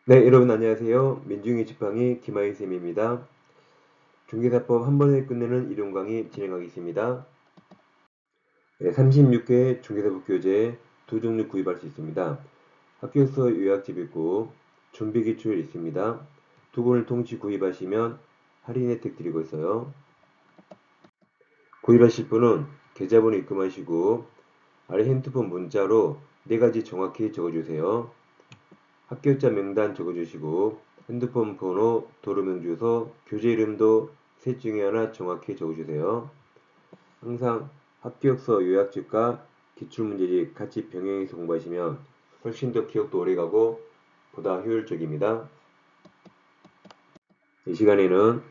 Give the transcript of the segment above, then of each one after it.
네, 여러분 안녕하세요. 민중의 지팡이 김하희 쌤입니다. 중개사법 한 번에 끝내는 이론 강의 진행하겠습니다. 네, 36회 중개사법 교재 두 종류 구입할 수 있습니다. 학교에서 요약집 있고 준비기출 있습니다. 두 권을 동시 구입하시면 할인 혜택 드리고 있어요. 구입하실 분은 계좌번호 입금하시고 아래 핸드폰 문자로 4가지 정확히 적어주세요. 학교자 명단 적어주시고 핸드폰 번호, 도로명 주소, 교재 이름도 셋 중에 하나 정확히 적어주세요. 항상 합격서 요약집과 기출문제집 같이 병행해서 공부하시면 훨씬 더 기억도 오래가고 보다 효율적입니다. 이 시간에는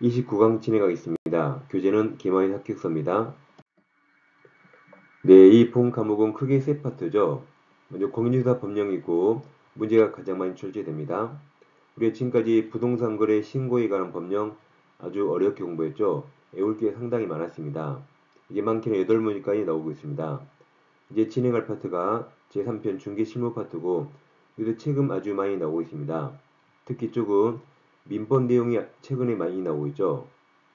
29강 진행하겠습니다. 교재는 김하인 합격서입니다. 네, 이 본 과목은 크게 세 파트죠. 먼저 공인중개사 법령이 있고 문제가 가장 많이 출제됩니다. 우리가 지금까지 부동산 거래 신고에 관한 법령 아주 어렵게 공부했죠. 외울 게 상당히 많았습니다. 이게 많게는 8문제까지 나오고 있습니다. 이제 진행할 파트가 제3편 중개실무 파트고 여기도 책은 아주 많이 나오고 있습니다. 특히 이쪽은 민법 내용이 최근에 많이 나오고 있죠.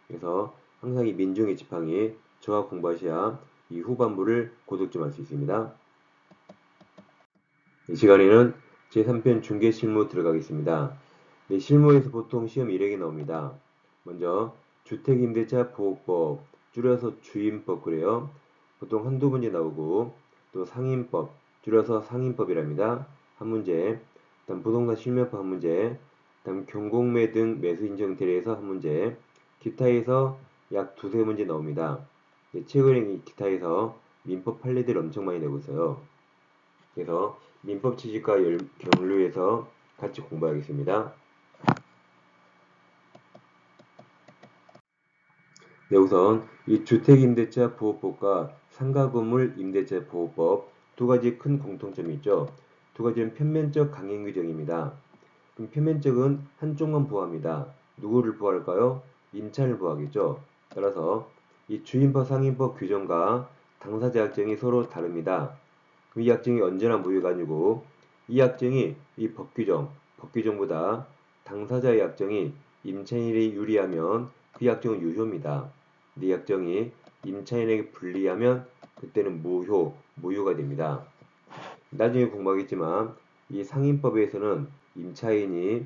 그래서 항상 이 민중의 지팡이 저와 공부하셔야 이 후반부를 고득점할 수 있습니다. 이 시간에는 제3편 중개실무 들어가겠습니다. 네, 실무에서 보통 시험 이력이 나옵니다. 먼저 주택임대차 보호법, 줄여서 주임법 그래요. 보통 한두 문제 나오고 또 상임법, 줄여서 상임법이랍니다. 한 문제, 다음 부동산 실명법 한 문제, 다음 경공매 등 매수인정 대례에서 한 문제, 기타에서 약 두세 문제 나옵니다. 네, 최근에 이 기타에서 민법 판례들 엄청 많이 내고 있어요. 그래서 민법 지식과 경류에서 같이 공부하겠습니다. 네, 우선 이 주택임대차 보호법과 상가건물 임대차 보호법 두 가지 큰 공통점이 있죠. 두 가지는 편면적 강행 규정입니다. 그럼 편면적은 한쪽만 보호합니다. 누구를 보호할까요? 임차인을 보호하겠죠. 따라서 이 주임법 상임법 규정과 당사자 약정이 서로 다릅니다. 그럼 이 약정이 언제나 무효가 아니고 이 약정이 이 법규정보다 당사자의 약정이 임차인이 유리하면 그 약정은 유효입니다. 이 약정이 임차인에게 불리하면 그때는 무효가 됩니다. 나중에 공부하겠지만 이 상임법에서는 임차인이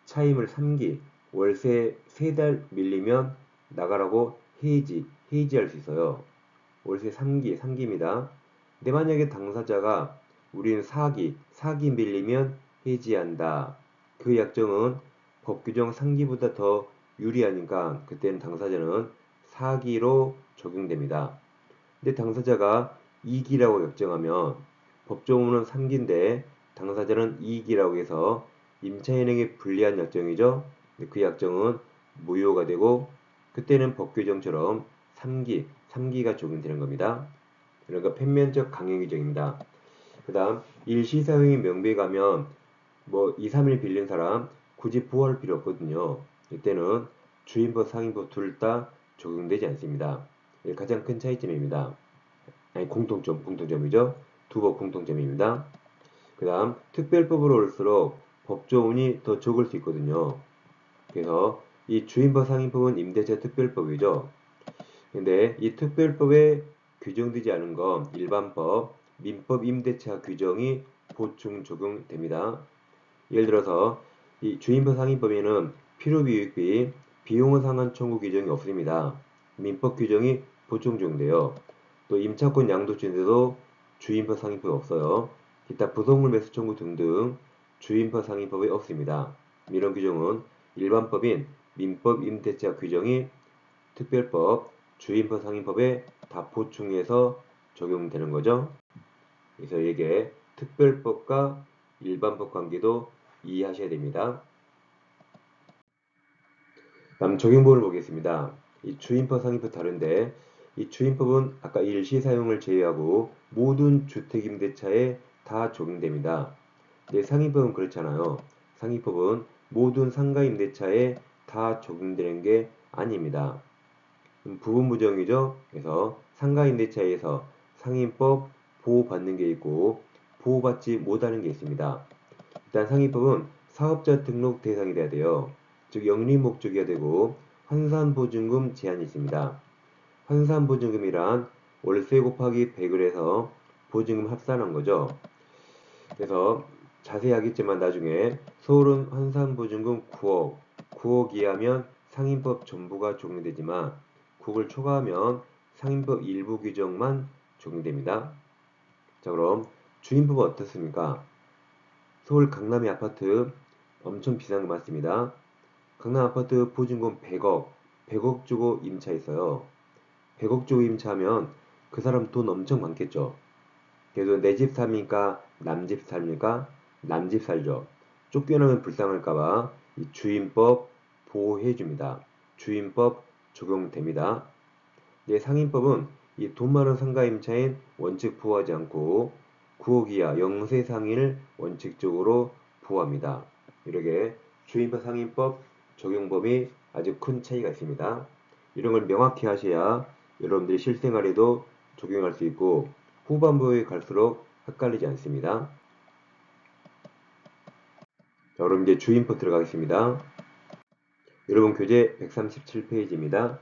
차임을 3기, 월세 3달 밀리면 나가라고 해지할 수 있어요. 월세 3기입니다. 근데 만약에 당사자가 우리는 4기 밀리면 해지한다. 그 약정은 법 규정 3기보다 더 유리하니까 그때는 당사자는 4기로 적용됩니다. 근데 당사자가 2기라고 약정하면 법조문은 3기인데 당사자는 2기라고 해서 임차인에게 불리한 약정이죠. 그 약정은 무효가 되고 그때는 법 규정처럼 3기가 적용되는 겁니다. 그러니까 편면적 강행 규정입니다. 그 다음 일시사용이 명백하면 뭐 2, 3일 빌린 사람 굳이 보호할 필요 없거든요. 이때는 주임법, 상임법 둘 다 적용되지 않습니다. 가장 큰 차이점입니다. 아니 공통점이죠. 두 법 공통점입니다. 그 다음 특별법으로 올수록 법조문이 더 적을 수 있거든요. 그래서 이 주임법, 상임법은 임대차 특별법이죠. 근데 이 특별법에 규정되지 않은 건 일반법, 민법 임대차 규정이 보충 적용됩니다. 예를 들어서 이 주임법 상임법에는 필요비익비, 비용에 상한 청구 규정이 없습니다. 민법 규정이 보충 적용돼요. 또 임차권 양도죄인데도 주임법 상임법이 없어요. 기타 부속물 매수 청구 등등 주임법 상임법이 없습니다. 이런 규정은 일반법인 민법 임대차 규정이 특별법, 주임법 상임법에 다 보충해서 적용되는 거죠. 그래서 이게 특별법과 일반법 관계도 이해하셔야 됩니다. 다음 적용법을 보겠습니다. 이 주임법, 상임법 다른데 이 주임법은 아까 일시 사용을 제외하고 모든 주택임대차에 다 적용됩니다. 근데 상임법은 그렇잖아요. 상임법은 모든 상가임대차에 다 적용되는 게 아닙니다. 부분 부정이죠. 그래서 상가임대차에서 상임법 보호받는 게 있고 보호받지 못하는 게 있습니다. 일단 상위법은 사업자 등록 대상이 돼야 돼요. 즉 영리 목적이어야 되고 환산보증금 제한이 있습니다. 환산보증금이란 월세 곱하기 100을 해서 보증금 합산한 거죠. 그래서 자세히 하겠지만 나중에 서울은 환산보증금 9억, 9억 이하면 상인법 전부가 적용되지만 9억을 초과하면 상인법 일부 규정만 적용됩니다. 자 그럼 주임법은 어떻습니까? 서울 강남의 아파트 엄청 비싼 거 맞습니다. 강남 아파트 보증금 100억, 100억 주고 임차했어요. 100억 주고 임차하면 그 사람 돈 엄청 많겠죠. 그래도 내 집 삽니까? 남 집 삽니까? 남 집 살죠. 쫓겨나면 불쌍할까봐 이 주임법 보호해줍니다. 주임법 적용됩니다. 네, 상인법은 이 돈 많은 상가임차인 원칙 보호하지 않고 9억 이하 영세 상인을 원칙적으로 보호합니다. 이렇게 주임법 상인법 적용 범위 아주 큰 차이가 있습니다. 이런 걸 명확히 하셔야 여러분들이 실생활에도 적용할 수 있고 후반부에 갈수록 헷갈리지 않습니다. 자, 그럼 이제 주임법 들어가겠습니다. 여러분 교재 137페이지입니다.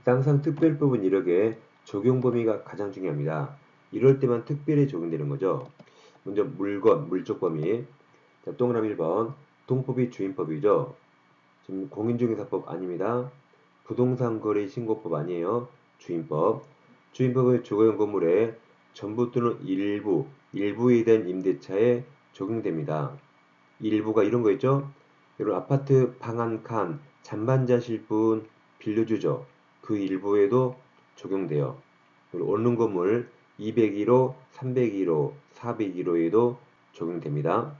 항상 특별법은 이렇게 적용 범위가 가장 중요합니다. 이럴 때만 특별히 적용되는 거죠. 먼저 물건, 물적 범위. 자, 동그라미 1번. 동법이 주임법이죠. 지금 공인중개사법 아닙니다. 부동산 거래 신고법 아니에요. 주임법. 주임법은 주거용 건물에 전부 또는 일부에 대한 임대차에 적용됩니다. 일부가 이런 거 있죠? 여러분 아파트 방 한 칸, 잠반자실 분 빌려주죠. 그 일부에도 적용돼요. 그리고 오는 건물 201호, 301호, 401호에도 적용됩니다.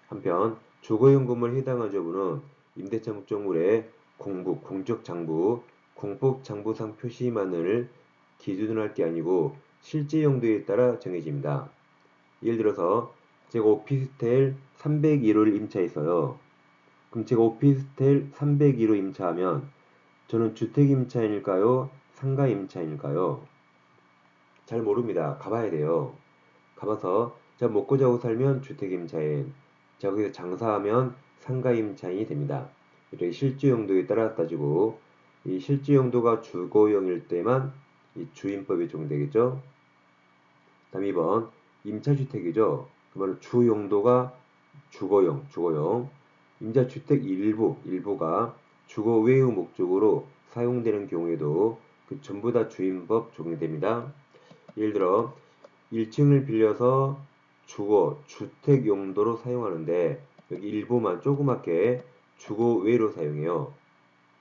한편 주거용 건물에 해당한 여부는 임대차 목적물의 공부, 공적 장부, 공법 장부상 표시만을 기준으로 할 게 아니고 실제 용도에 따라 정해집니다. 예를 들어서 제가 오피스텔 301호를 임차했어요. 그럼 제가 오피스텔 301호 임차하면 저는 주택 임차인일까요? 상가 임차인일까요? 잘 모릅니다. 가봐야 돼요. 가봐서 제가 먹고 자고 살면 주택 임차인, 제가 거기서 장사하면 상가 임차인이 됩니다. 이렇게 실제 용도에 따라 따지고 이 실제 용도가 주거용일 때만 이 주임법이 적용되겠죠. 다음 2번 임차주택이죠. 그러면 주 용도가 주거용. 임차주택 일부가 주거 외의 목적으로 사용되는 경우에도 그 전부 다 주임법 적용됩니다. 예를 들어 1층을 빌려서 주택 용도로 사용하는데 여기 일부만 조그맣게 주거 외로 사용해요.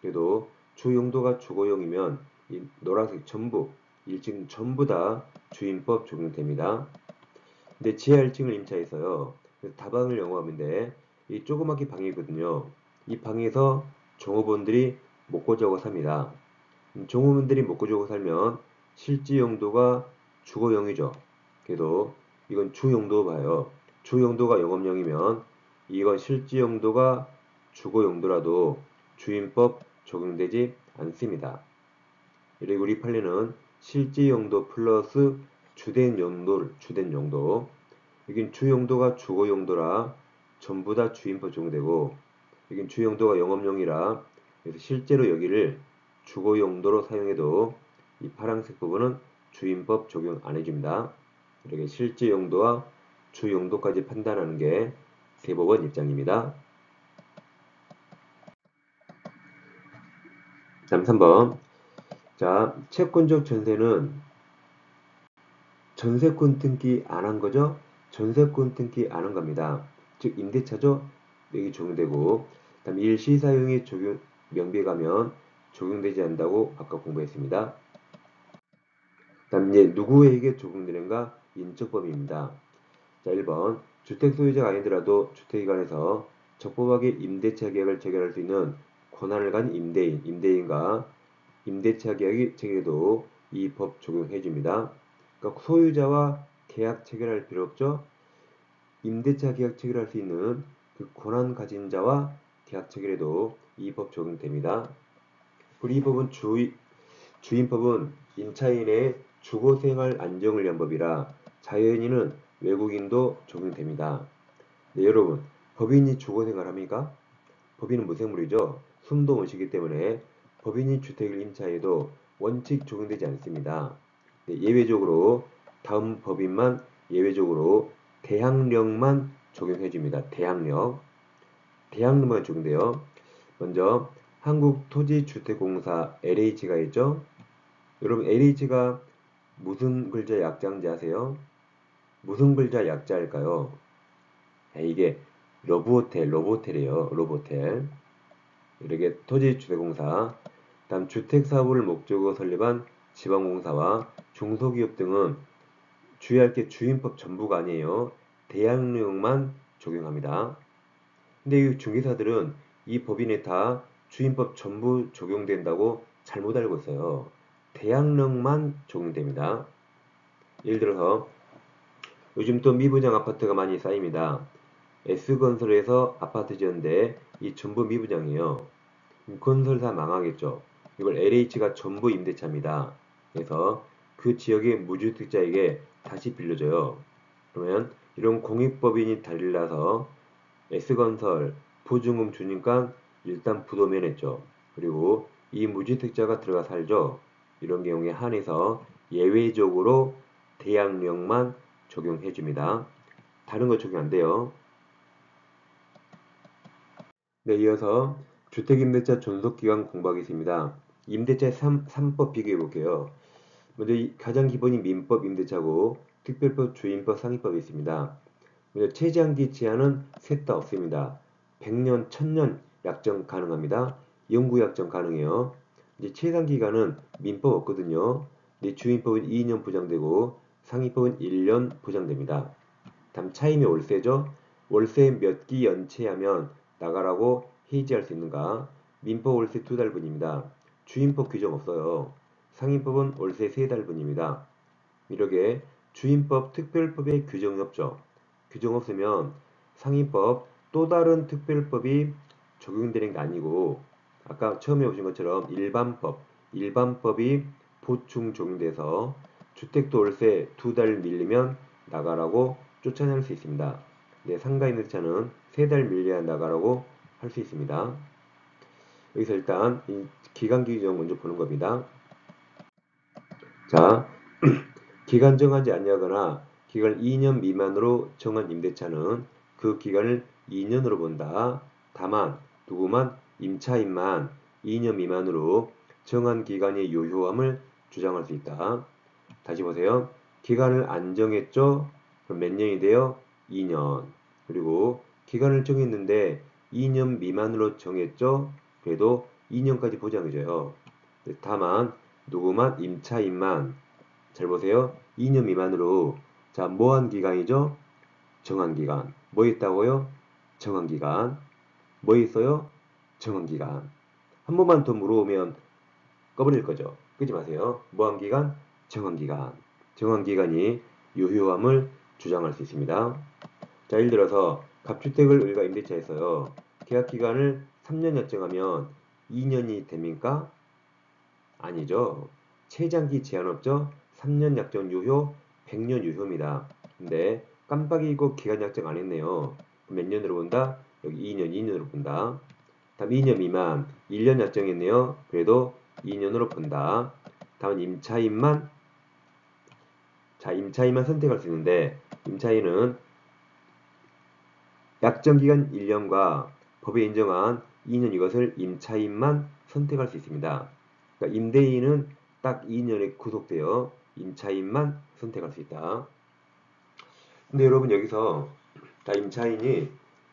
그래도 주 용도가 주거용이면 이 노란색 전부 1층 전부 다 주임법 적용됩니다. 근데 지하 1층을 임차해서요. 다방을 영업하면 돼. 이 조그맣게 방이거든요. 이 방에서 종업원들이 먹고 자고 삽니다. 종업원들이 먹고 자고 살면 실제 용도가 주거용이죠. 그래도 이건 주 용도 봐요. 주 용도가 영업용이면 이건 실제 용도가 주거 용도라도 주임법 적용되지 않습니다. 그리고 우리 판례는 실제 용도 플러스 주된 용도. 여긴 주 용도가 주거 용도라 전부 다 주임법 적용되고 여긴 주 용도가 영업용이라 그래서 실제로 여기를 주거 용도로 사용해도 이 파란색 부분은 주임법 적용 안 해줍니다. 이렇게 실제 용도와 주 용도까지 판단하는 게 대법원 입장입니다. 다음 3번. 자, 채권적 전세는 전세권 등기 안 한 거죠? 전세권 등기 안 한 겁니다. 즉 임대차죠? 여기 적용되고 다음 일시사용이 적용 명비에 가면 적용되지 않는다고 아까 공부했습니다. 다음 이제 누구에게 적용되는가? 인적 범위입니다. 자, 1번. 주택 소유자가 아니더라도 주택에 관해서 적법하게 임대차 계약을 체결할 수 있는 권한을 가진 임대인과 임대차 계약이 체결해도 이 법 적용해 줍니다. 그러니까 소유자와 계약 체결할 필요 없죠. 임대차 계약 체결할 수 있는 그 권한 가진 자와 계약 체결해도 이 법 적용됩니다. 그리고 이 법은 주임법은 임차인의 주거생활 안정을 위한 법이라 자연인은 외국인도 적용됩니다. 네, 여러분 법인이 주거생활 합니까? 법인은 무생물이죠. 숨도 못 쉬기 때문에 법인이 주택을 임차해도 원칙 적용되지 않습니다. 네, 예외적으로 다음 법인만 예외적으로 대항력만 적용해줍니다. 대항력만 적용돼요. 먼저 한국토지주택공사 LH가 있죠. 여러분 LH가 무슨 글자 약자인지 아세요? 무슨 글자 약자일까요? 이게 로보텔이에요. 로보텔. 이렇게 토지주택공사, 다음 주택사업을 목적으로 설립한 지방공사와 중소기업 등은 주의할 게 주임법 전부가 아니에요. 대항력만 적용합니다. 근데 이 중개사들은 이 법인에 다 주임법 전부 적용된다고 잘못 알고 있어요. 대항력만 적용됩니다. 예를 들어서 요즘 또 미분양 아파트가 많이 쌓입니다. S건설에서 아파트 지었는데 이 전부 미분양이에요. 건설사 망하겠죠. 이걸 LH가 전부 임대차입니다. 그래서 그 지역의 무주택자에게 다시 빌려줘요. 그러면 이런 공익법인이 달라서 S건설 보증금 주니까 일단 부도 면했죠. 그리고 이 무주택자가 들어가 살죠. 이런 경우에 한해서 예외적으로 대항력만 적용해 줍니다. 다른 거 적용 안 돼요. 네, 이어서 주택임대차 존속기간 공부하겠습니다. 임대차 3법 비교해 볼게요. 먼저 가장 기본이 민법 임대차고 특별법, 주임법, 상위법이 있습니다. 먼저 최장기 제한은 셋 다 없습니다. 100년, 1000년 약정 가능합니다. 영구 약정 가능해요. 이제 최단기간은 민법 없거든요. 주임법은 2년 보장되고 상위법은 1년 보장됩니다. 다음 차임이 월세죠. 월세 몇 기 연체하면 나가라고 해지할 수 있는가? 민법 월세 2달분입니다. 주임법 규정 없어요. 상위법은 월세 3달분입니다. 이렇게 주임법 특별법에 규정이 없죠. 규정 없으면 상위법 또 다른 특별법이 적용되는 게 아니고 아까 처음에 보신 것처럼 일반법이 보충 적용돼서 주택도 월세 2달 밀리면 나가라고 쫓아낼 수 있습니다. 네, 상가임대차는 3달 밀려야 나가라고 할 수 있습니다. 여기서 일단 이 기간 규정 먼저 보는 겁니다. 자, 기간 정하지 아니하거나 기간 2년 미만으로 정한 임대차는 그 기간을 2년으로 본다. 다만 누구만 임차인만 2년 미만으로 정한 기간의 유효함을 주장할 수 있다. 다시 보세요. 기간을 안 정했죠? 그럼 몇 년이 돼요? 2년. 그리고 기간을 정했는데 2년 미만으로 정했죠? 그래도 2년까지 보장해줘요. 다만 누구만 임차인만 잘 보세요. 2년 미만으로 자, 뭐한 기간이죠? 정한 기간. 뭐 있다고요? 정한 기간. 뭐 있어요? 정한 기간. 한 번만 더 물어보면 꺼버릴 거죠. 끄지 마세요. 뭐한 기간? 정한 기간. 정한 기간이 유효함을 주장할 수 있습니다. 자, 예를 들어서 갑주택을 우리가 임대차했어요. 계약 기간을 3년 약정하면 2년이 됩니까? 아니죠. 최장기 제한 없죠. 3년 약정 유효, 100년 유효입니다. 근데 깜빡이고 기간 약정 안 했네요. 몇 년으로 본다? 여기 2년으로 본다. 다음 2년 미만, 1년 약정했네요. 그래도 2년으로 본다. 다음 임차인만, 자, 임차인만 선택할 수 있는데, 임차인은 약정 기간 1년과 법에 인정한 2년 이것을 임차인만 선택할 수 있습니다. 그러니까 임대인은 딱 2년에 구속되어 임차인만 선택할 수 있다. 근데 여러분 여기서 다 임차인이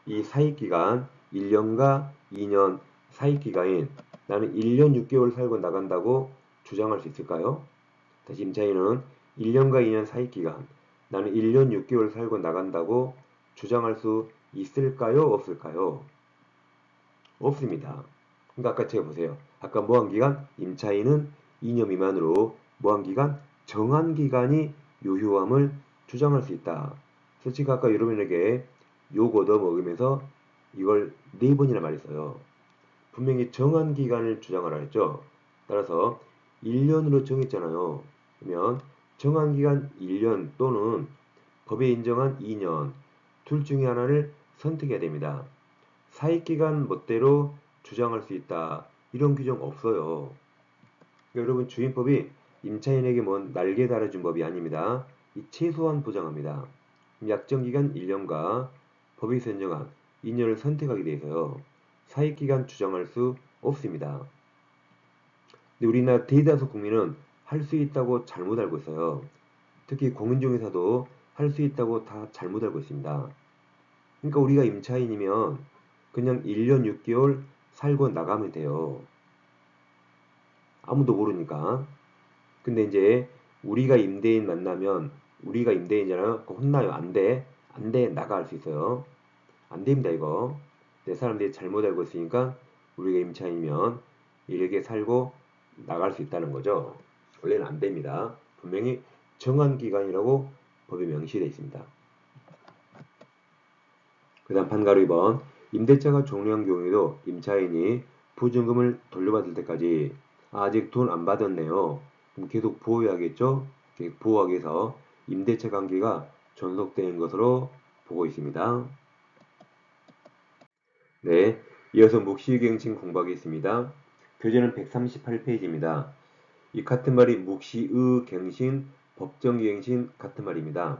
이 사익기간 1년과 2년 사익기간인 나는 1년 6개월 살고 나간다고 주장할 수 있을까요? 다시 임차인은 1년과 2년 사익기간 나는 1년 6개월 살고 나간다고 주장할 수 있을까요? 없을까요? 없습니다. 그러니까 아까 제가 보세요. 아까 무한기간 임차인은 2년 미만으로 무한기간 정한기간이 유효함을 주장할 수 있다. 솔직히 아까 여러분에게 욕 얻어먹으면서 이걸 4번이나 말했어요. 분명히 정한기간을 주장하라 했죠. 따라서 1년으로 정했잖아요. 그러면 정한기간 1년 또는 법에 인정한 2년 둘 중에 하나를 선택해야 됩니다. 사익기간 멋대로 주장할 수 있다. 이런 규정 없어요. 여러분 주임법이 임차인에게 뭔 날개 달아준 법이 아닙니다. 이 최소한 보장합니다. 약정기간 1년과 법에서 인정한 2년을 선택하게 돼서요. 사익기간 주장할 수 없습니다. 근데 우리나라 대다수 국민은 할 수 있다고 잘못 알고 있어요. 특히 공인중개사도 할 수 있다고 다 잘못 알고 있습니다. 그러니까 우리가 임차인이면 그냥 1년 6개월 살고 나가면 돼요. 아무도 모르니까. 근데 이제 우리가 임대인 만나면 우리가 임대인이잖아요. 그거 혼나요. 안 돼. 안 돼. 나가 할 수 있어요. 안 됩니다, 이거. 내 사람들이 잘못 알고 있으니까 우리가 임차인이면 이렇게 살고 나갈 수 있다는 거죠. 원래는 안 됩니다. 분명히 정한 기간이라고 법에 명시되어 있습니다. 그 다음 판가로 2번. 임대차가 종료한 경우에도 임차인이 보증금을 돌려받을 때까지 아직 돈 안 받았네요. 그럼 계속 보호해야겠죠? 계속 보호하기 위해서 임대차 관계가 존속되는 것으로 보고 있습니다. 네, 이어서 묵시의갱신 공부하겠습니다. 교재는 138페이지입니다. 이 같은 말이 묵시의갱신, 법정갱신 같은 말입니다.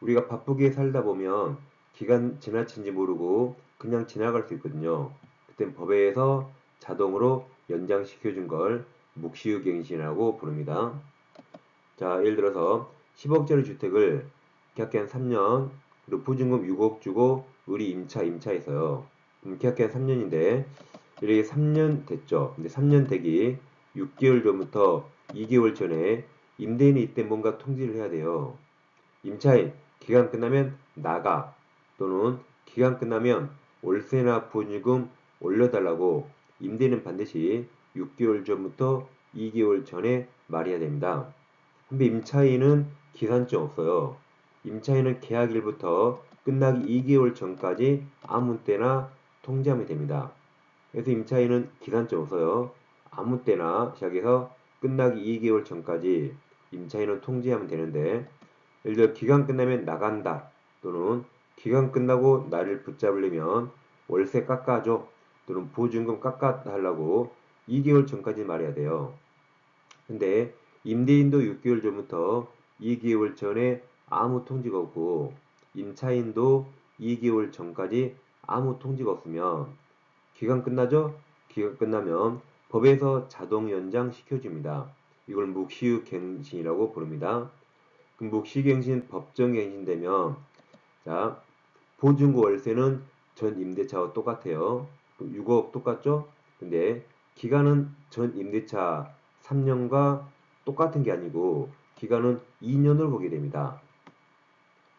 우리가 바쁘게 살다 보면 기간 지나친지 모르고 그냥 지나갈 수 있거든요. 그땐 법에서 자동으로 연장시켜준 걸 묵시의갱신이라고 부릅니다. 자, 예를 들어서 10억짜리 주택을 계약기한 3년, 그리고 보증금 6억 주고 의리 임차했어요. 계약기한 3년인데 이렇게 3년 됐죠. 근데 3년 되기 6개월 전부터 2개월 전에 임대인이 이때 뭔가 통지를 해야 돼요. 임차인 기간 끝나면 나가 또는 기간 끝나면 월세나 보증금 올려달라고 임대인은 반드시 6개월 전부터 2개월 전에 말해야 됩니다. 근데 임차인은 기산점 없어요. 임차인은 계약일부터 끝나기 2개월 전까지 아무 때나 통지하면 됩니다. 그래서 임차인은 기산점 없어요. 아무 때나 시작해서 끝나기 2개월 전까지 임차인은 통지하면 되는데 예를 들어 기간 끝나면 나간다 또는 기간 끝나고 나를 붙잡으려면 월세 깎아줘 또는 보증금 깎아달라고 2개월 전까지 말해야 돼요. 근데 임대인도 6개월 전부터 2개월 전에 아무 통지가 없고 임차인도 2개월 전까지 아무 통지가 없으면 기간 끝나죠? 기간 끝나면 법에서 자동 연장 시켜줍니다. 이걸 묵시의갱신이라고 부릅니다. 그럼 묵시갱신 법정갱신되면 자 보증금 월세는 전 임대차와 똑같아요. 6억 똑같죠? 근데 기간은 전 임대차 3년과 똑같은 게 아니고 기간은 2년을 보게 됩니다.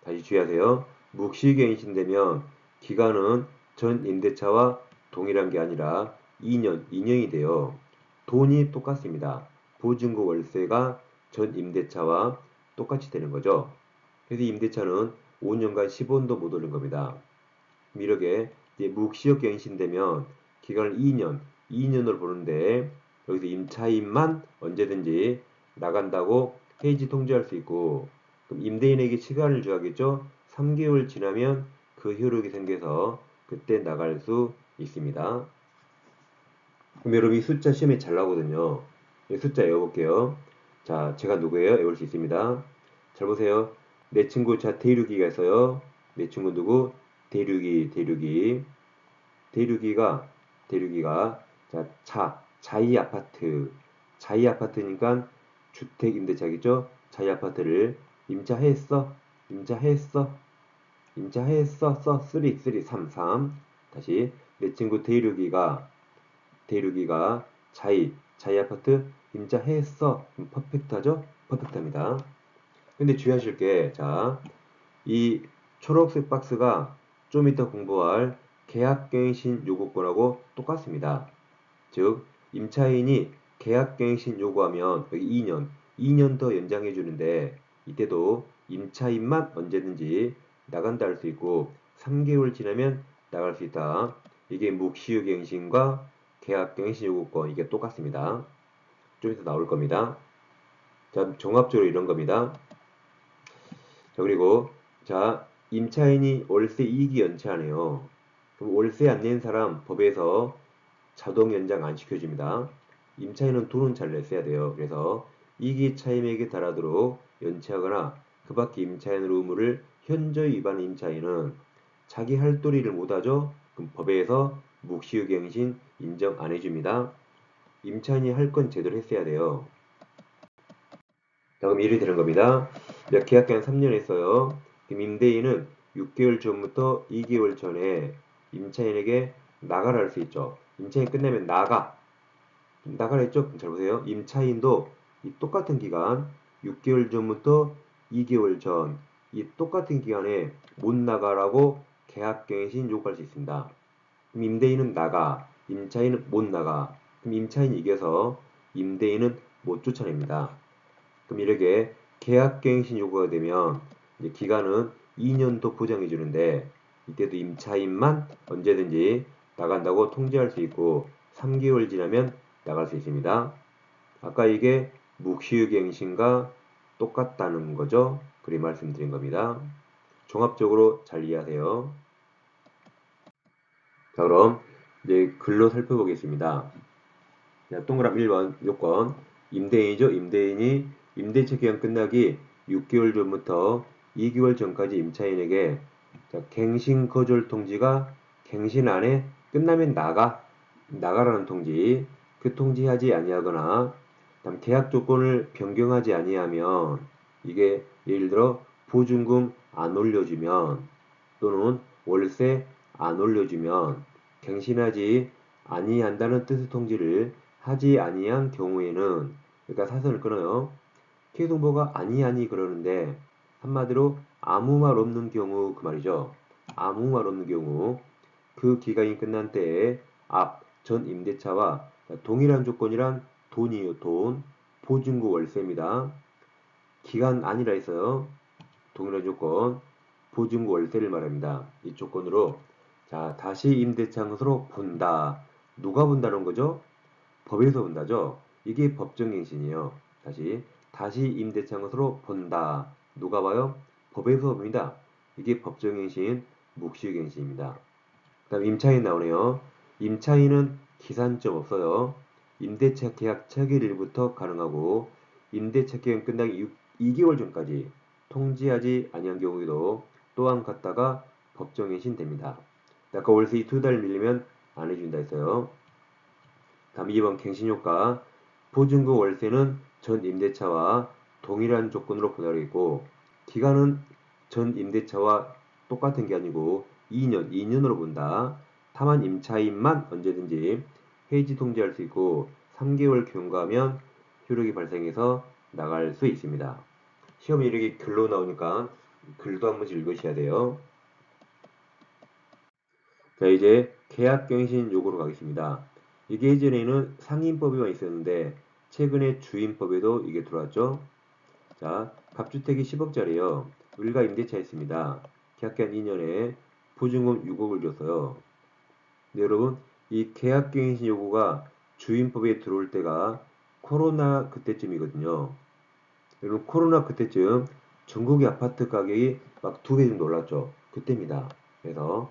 다시 주의하세요. 묵시갱신되면 기간은 전 임대차와 동일한 게 아니라 2년이 돼요. 돈이 똑같습니다. 보증금 월세가 전 임대차와 똑같이 되는 거죠. 그래서 임대차는 5년간 10원도 못 오른 겁니다. 이렇게 이제 묵시역갱신되면 기간을 2년을 보는데 여기서 임차인만 언제든지 나간다고 해지 통지할 수 있고 그럼 임대인에게 시간을 줘야겠죠? 3개월 지나면 그 효력이 생겨서 그때 나갈 수 있습니다. 그럼 여러분 이 숫자 시험에 잘 나오거든요. 이 숫자 외워볼게요. 자, 제가 누구예요? 외울 수 있습니다. 잘 보세요. 내 친구 자 대륙이가 있어요. 내 친구 누구? 대륙이가 자이 아파트니까 주택 임대차겠죠? 자이 아파트를 임차했어. 써 3 다시 내 친구 대륙이가 자이 아파트 임차했어. 퍼펙트하죠? 퍼펙트합니다. 근데 주의하실 게, 자, 이 초록색 박스가 좀 이따 공부할 계약갱신 요구권하고 똑같습니다. 즉, 임차인이 계약갱신 요구하면 여기 2년 더 연장해 주는데 이때도 임차인만 언제든지 나간다 할 수 있고 3개월 지나면 나갈 수 있다. 이게 묵시유갱신과 계약갱신 요구권 이게 똑같습니다. 좀 이따 나올 겁니다. 자, 종합적으로 이런 겁니다. 자, 그리고 자, 임차인이 월세 이익이 연체하네요. 그럼 월세 안 낸 사람 법에서 자동 연장 안 시켜줍니다. 임차인은 돈은 잘 냈어야 돼요. 그래서 이익이 차임액에 달하도록 연체하거나 그 밖에 임차인의 의무를 현저히 위반한 임차인은 자기 할 도리를 못하죠. 그럼 법에서 묵시의갱신 인정 안 해줍니다. 임차인이 할 건 제대로 했어야 돼요. 자, 그럼 이렇게 되는 겁니다. 계약 기간 3년 했어요. 그럼 임대인은 6개월 전부터 2개월 전에 임차인에게 나가라 할 수 있죠. 임차인 끝나면 나가라 했죠? 잘 보세요. 임차인도 이 똑같은 기간 6개월 전부터 2개월 전 이 똑같은 기간에 못 나가라고 계약갱신 요구할 수 있습니다. 그럼 임대인은 나가, 임차인은 못 나가. 그럼 임차인이 이겨서 임대인은 못 쫓아냅니다. 그럼 이렇게 계약갱신 요구가 되면 이제 기간은 2년도 보장해 주는데 이때도 임차인만 언제든지 나간다고 통지할 수 있고 3개월 지나면 나갈 수 있습니다. 아까 이게 묵시의갱신과 똑같다는 거죠. 그리 말씀드린 겁니다. 종합적으로 잘 이해하세요. 자, 그럼 이제 글로 살펴보겠습니다. 자, 동그라미 1번 요건 임대인이죠. 임대인이 임대차 기간 끝나기 6개월 전부터 2개월 전까지 임차인에게 자, 갱신 거절 통지가 갱신 안에 끝나면 나가라는 통지 그 통지하지 아니하거나 다음 계약 조건을 변경하지 아니하면 이게 예를 들어 보증금 안 올려주면 또는 월세 안 올려주면 갱신하지 아니한다는 뜻의 통지를 하지 아니한 경우에는 그러니까 사선을 끊어요. 계속뭐가 아니 그러는데 한마디로 아무 말 없는 경우 그 말이죠. 아무 말 없는 경우 그 기간이 끝난 때에 앞 전 임대차와 동일한 조건이란 돈이에요. 돈 보증금 월세입니다. 기간 아니라 했어요. 동일한 조건 보증금 월세를 말합니다. 이 조건으로 자 다시 임대차장으로 본다. 누가 본다는 거죠? 법에서 본다죠. 이게 법정갱신이에요. 다시 임대차장으로 본다. 누가 봐요? 법에서 봅니다. 이게 법정갱신, 묵시갱신입니다. 그다음 임차인 나오네요. 임차인은 기산점 없어요. 임대차 계약 체결일부터 가능하고 임대차 기간 끝나기 2개월 전까지 통지하지 아니한 경우에도 또한 갖다가 법정갱신 됩니다. 아까 월세 2달 밀리면 안 해준다 했어요. 다음 2번 갱신효과 보증금 월세는 전 임대차와 동일한 조건으로 보장하겠고 기간은 전 임대차와 똑같은 게 아니고 2년으로 본다. 다만 임차인만 언제든지 해지 통지할 수 있고 3개월 경과하면 효력이 발생해서 나갈 수 있습니다. 시험이 이렇게 글로 나오니까 글도 한 번씩 읽으셔야 돼요. 자, 이제 계약갱신 요구로 가겠습니다. 이게 예전에는 상인법에만 있었는데 최근에 주인법에도 이게 들어왔죠. 자, 갑주택이 10억짜리요. 우리가 임대차 했습니다. 계약기간 2년에 보증금 6억을 줬어요. 네, 여러분 이 계약갱신 요구가 주인법에 들어올 때가 코로나 그때쯤이거든요. 여러분 코로나 그때쯤 전국의 아파트 가격이 막 2배 정도 올랐죠. 그때입니다. 그래서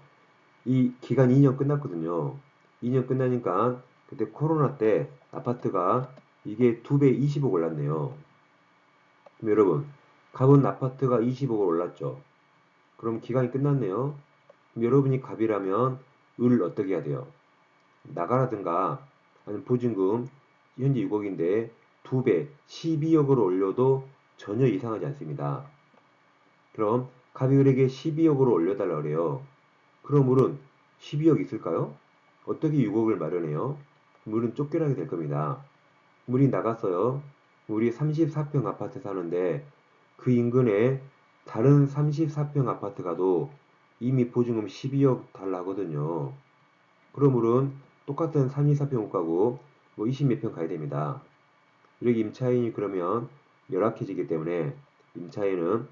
이 기간 2년 끝났거든요. 2년 끝나니까 그때 코로나 때 아파트가 이게 2배 20억 올랐네요. 그럼 여러분 갑은 아파트가 20억을 올랐죠. 그럼 기간이 끝났네요. 그럼 여러분이 갑이라면 을 어떻게 해야 돼요? 나가라든가 아니면 보증금 현재 6억인데 2배 12억으로 올려도 전혀 이상하지 않습니다. 그럼 갑이 을에게 12억으로 올려달라 그래요. 그럼 을은 12억 있을까요? 어떻게 6억을 마련해요? 물은 쫓겨나게 될 겁니다. 물이 나갔어요. 우리 34평 아파트 사는데 그 인근에 다른 34평 아파트 가도 이미 보증금 12억 달라거든요. 그럼 물은 똑같은 34평 못 가고 뭐 20몇 평 가야 됩니다. 이렇게 임차인이 그러면 열악해지기 때문에 임차인은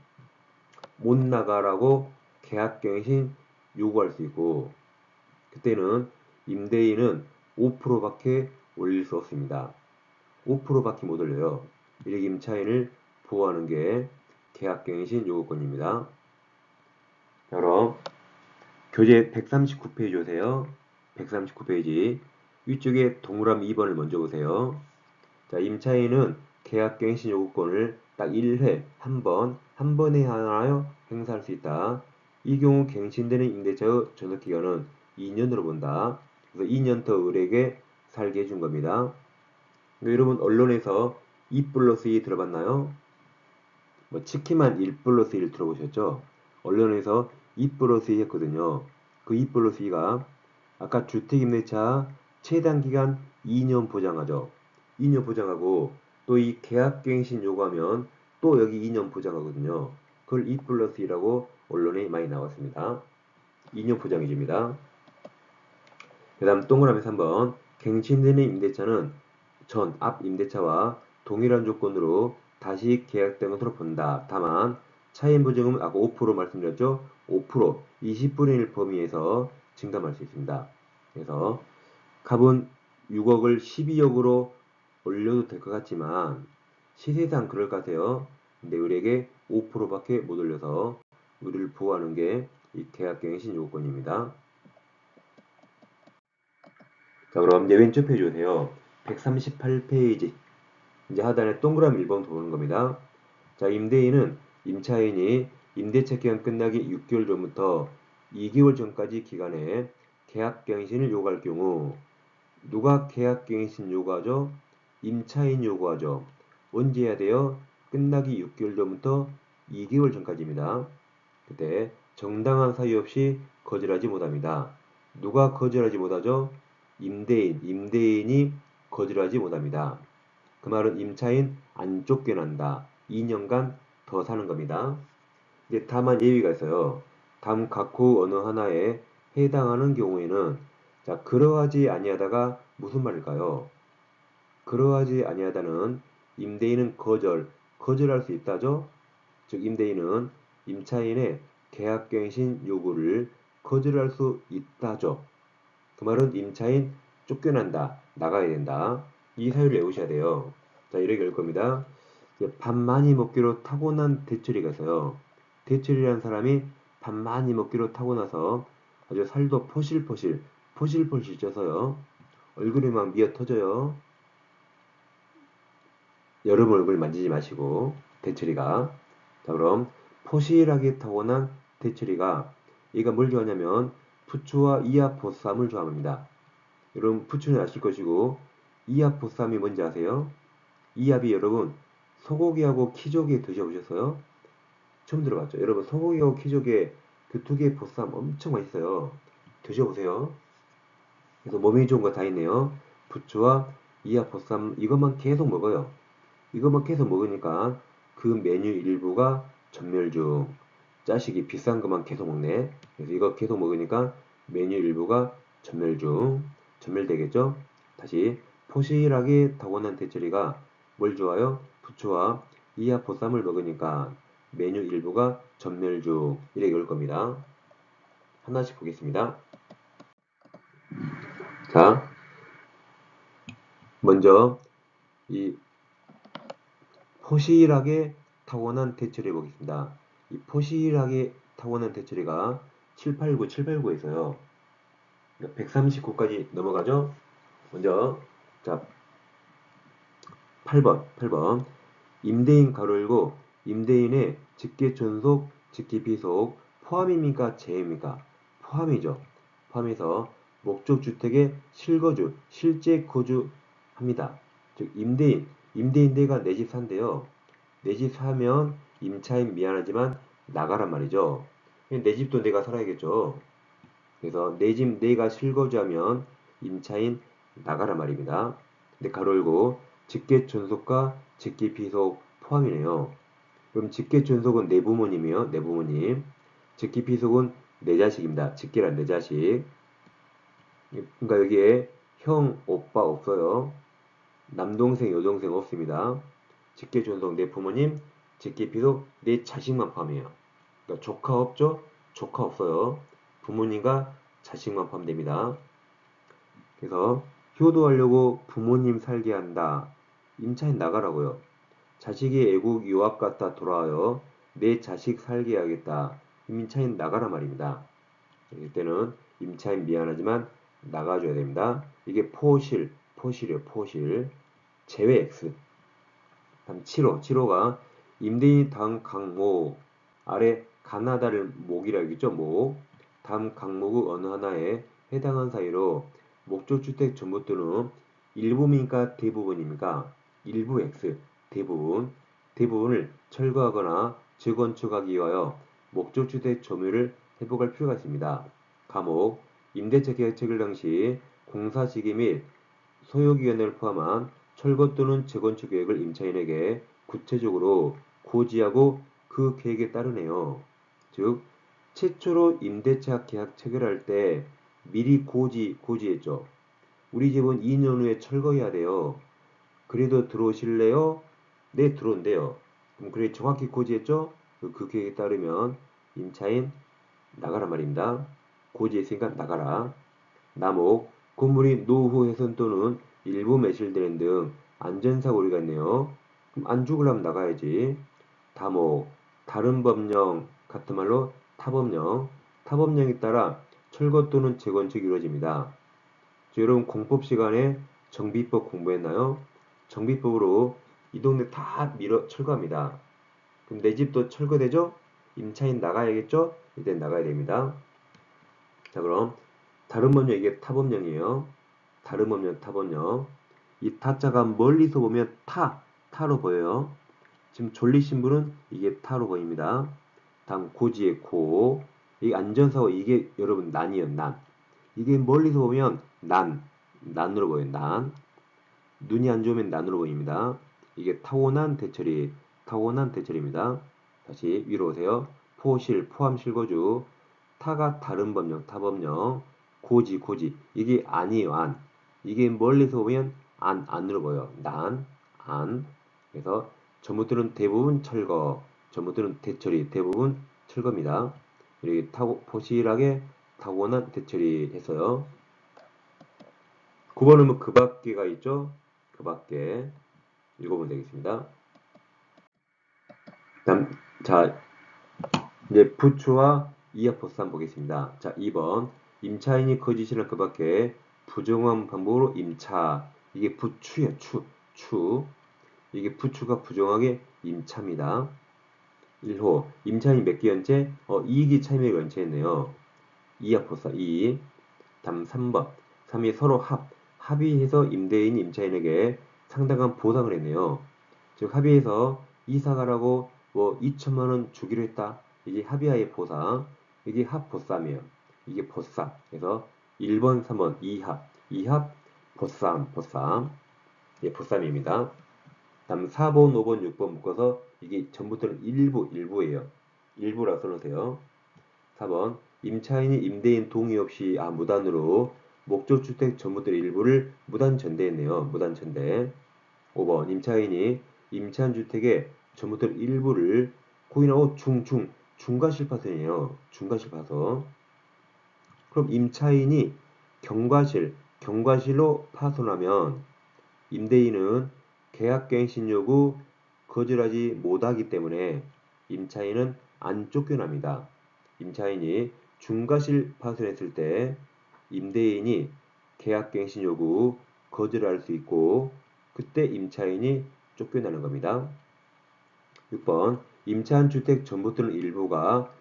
못 나가라고 계약갱신 요구할 수 있고 그때는 임대인은 5%밖에 올릴 수 없습니다. 5%밖에 못 올려요. 이렇게 임차인을 보호하는 게 계약갱신 요구권입니다. 그럼 교재 139페이지 오세요. 139페이지. 위쪽에 동그라미 2번을 먼저 보세요. 자, 임차인은 계약갱신 요구권을 딱 1회, 한 번에 하나여 행사할 수 있다. 이 경우 갱신되는 임대차의 전속기간은 2년으로 본다. 그래서 2년 더 을에게 살게 해준 겁니다. 여러분 언론에서 2 플러스 2 들어봤나요? 뭐 치킨만 1 플러스 1 들어보셨죠? 언론에서 2 플러스 2 했거든요. 그 2 플러스 2가 아까 주택임대차 최단기간 2년 보장하죠. 2년 보장하고 또 이 계약갱신 요구하면 또 여기 2년 보장하거든요. 그걸 2 플러스 2라고 언론에 많이 나왔습니다. 2년 보장해줍니다. 그 다음 동그라미 3번 갱신되는 임대차는 앞 임대차와 동일한 조건으로 다시 계약된 것으로 본다. 다만 차임 보증금은 아까 5% 말씀드렸죠? 5% 20분의 1 범위에서 증감할 수 있습니다. 그래서 값은 6억을 12억으로 올려도 될 것 같지만 시세상 그럴 것 같아요. 근데 우리에게 5%밖에 못 올려서 우리를 보호하는 게 이 계약갱신 요건입니다. 자, 그럼 이제 왼쪽 페이지 오세요. 138페이지. 이제 하단에 동그라미 1번 보는 겁니다. 자, 임대인은 임차인이 임대차 기간 끝나기 6개월 전부터 2개월 전까지 기간에 계약갱신을 요구할 경우 누가 계약갱신 요구하죠? 임차인 요구하죠. 언제 해야 돼요? 끝나기 6개월 전부터 2개월 전까지입니다. 그때 정당한 사유 없이 거절하지 못합니다. 누가 거절하지 못하죠? 임대인이 거절하지 못합니다. 그 말은 임차인 안 쫓겨난다. 2년간 더 사는 겁니다. 이제 다만 예외가 있어요. 다음 각호 어느 하나에 해당하는 경우에는 자, 그러하지 아니하다가 무슨 말일까요? 그러하지 아니하다는 임대인은 거절할 수 있다죠? 즉 임대인은 임차인의 계약갱신 요구를 거절할 수 있다죠. 그 말은 임차인 쫓겨난다, 나가야 된다. 이 사유를 외우셔야 돼요. 자, 이렇게 할 겁니다. 밥 많이 먹기로 타고난 대철이가 있어요. 대철이라는 사람이 밥 많이 먹기로 타고나서 아주 살도 포실포실 쪄서요. 얼굴이 막 미어 터져요. 여러분 얼굴 만지지 마시고 대철이가. 자, 그럼 포실하게 타고난 대철이가 얘가 뭘 좋아하냐면 부추와 이하보쌈을 좋아합니다. 여러분 부추는 아실 것이고 이하보쌈이 뭔지 아세요? 이합이 여러분 소고기하고 키조개 드셔보셨어요? 처음 들어봤죠? 여러분 소고기하고 키조개 그 두 개의 보쌈 엄청 맛있어요. 드셔보세요. 그래서 몸에 좋은 거 다 있네요. 부추와 이하보쌈 이것만 계속 먹어요. 이것만 계속 먹으니까 그 메뉴 일부가 전멸 중. 자식이 비싼 것만 계속 먹네. 그래서 이거 계속 먹으니까 메뉴 일부가 전멸 중. 전멸되겠죠? 다시 포실하게 타고난 대철이가 뭘 좋아요? 부추와 이하보쌈을 먹으니까 메뉴 일부가 전멸 중. 이렇게 올 겁니다. 하나씩 보겠습니다. 자, 먼저 이 포실하게 타고난 대처리 보겠습니다. 이 포실하게 타고난 대처리가 789에 있어요. 139까지 넘어가죠? 먼저 자 8번 임대인 가로 열고 임대인의 직계존속, 직계비속 포함입니까? 제외입니까? 포함이죠. 포함해서 목적주택에 실거주, 실제 거주합니다. 즉 임대인 내가 내 집 산대요. 내 집 사면 임차인 미안하지만 나가란 말이죠. 내 집도 내가 살아야겠죠. 그래서 내 집 내가 실거주하면 임차인 나가란 말입니다. 근데 가로 열고 직계존속과 직계비속 포함이네요. 그럼 직계존속은 내 부모님이요. 내 부모님. 직계비속은 내 자식입니다. 직계란 내 자식. 그러니까 여기에 형, 오빠 없어요. 남동생, 여동생 없습니다. 직계존속 내 부모님, 직계비속 내 자식만 포함해요. 그러니까 조카 없죠? 조카 없어요. 부모님과 자식만 포함됩니다. 그래서 효도하려고 부모님 살게 한다. 임차인 나가라고요. 자식이 애국 유학 갔다 돌아와요. 내 자식 살게 해야겠다. 임차인 나가라 말입니다. 이때는 임차인 미안하지만 나가줘야 됩니다. 이게 포실이에요. 포실. 제외 X. 다음 7호. 임대인이 다음 항목 아래 가나다를 목이라 했죠. 목. 다음 항목의 어느 하나에 해당한 사이로 목적주택 전부 또는 일부입니까? 대부분입니까? 일부 X. 대부분을 철거하거나 재건축하기 위하여 목적주택 점유를 회복할 필요가 있습니다. 감옥, 임대차 계약 체결 당시 공사시기 및 소요기간을 포함한 철거 또는 재건축 계획을 임차인에게 구체적으로 고지하고 그 계획에 따르네요. 즉, 최초로 임대차 계약 체결할 때 미리 고지했죠. 우리 집은 2년 후에 철거해야 돼요. 그래도 들어오실래요? 네, 들어온대요. 그럼 그래 정확히 고지했죠? 그 계획에 따르면 임차인 나가라 말입니다. 고지했으니까 나가라. 남옥, 건물이 노후 훼손 또는 일부 매실되는 등 안전사고 우려가 있네요. 그럼 안 죽으려면 나가야지. 다목, 다른 법령, 같은 말로 타법령. 타법령에 따라 철거 또는 재건축이 이루어집니다. 여러분 공법 시간에 정비법 공부했나요? 정비법으로 이 동네 다 철거합니다. 그럼 내 집도 철거되죠? 임차인 나가야겠죠? 이때 나가야 됩니다. 자, 그럼 다른 법령 이게 타법령이에요. 다른 법령 타법령. 이 타자가 멀리서 보면 타로 보여요. 지금 졸리신 분은 이게 타로 보입니다. 다음 고지의 고. 이 안전사고 이게 여러분 난이에요. 난. 이게 멀리서 보면 난으로 보여요. 난. 눈이 안 좋으면 난으로 보입니다. 이게 타고난 대처리입니다. 다시 위로 오세요. 포실, 포함 실거주. 타가 다른 법령, 타법령. 고지. 이게 안이에요. 안. 이게 멀리서 보면 안으로 보여요. 안. 그래서 전무들은 대부분 철거, 전무들은 대처리, 대부분 철거입니다. 이렇게 포실하게 타고난 대처리 했어요. 9번은 뭐 그 밖에가 있죠? 그 밖에 읽어보면 되겠습니다. 다음, 자, 이제 부추와 이하포산 보겠습니다. 자, 2번 임차인이 거짓이나 그 밖에 부정한 방법으로 임차. 이게 부추예요. 추. 이게 부추가 부정하게 임차입니다. 1호 임차인이 몇 개 연체? 이익이 차임액 연체했네요. 이하포사 2. 다음 3번 3이 서로 합의해서 임대인 임차인에게 상당한 보상을 했네요. 즉 합의해서 이사가라고 뭐 2천만 원 주기로 했다. 이게 합의하에 보상. 이게 합보쌈이에요. 이게 보쌈. 그래서 1번, 3번 이합 보쌈. 예, 보쌈입니다. 다음 4번, 5번, 6번 묶어서 이게 전부터는 일부예요. 일부라 써놓으세요. 4번 임차인이 임대인 동의 없이 무단으로 목적주택 전부들 일부를 무단 전대했네요. 무단 전대. 5번 임차인이 임차인주택의 전부들 일부를 고인하고 중과실파손이에요. 중과실파손. 그럼 임차인이 경과실로 파손하면 임대인은 계약갱신 요구 거절하지 못하기 때문에 임차인은 안 쫓겨납니다. 임차인이 중과실 파손했을 때 임대인이 계약갱신 요구 거절할 수 있고 그때 임차인이 쫓겨나는 겁니다. 6번 임차한 주택 전부 또는 일부가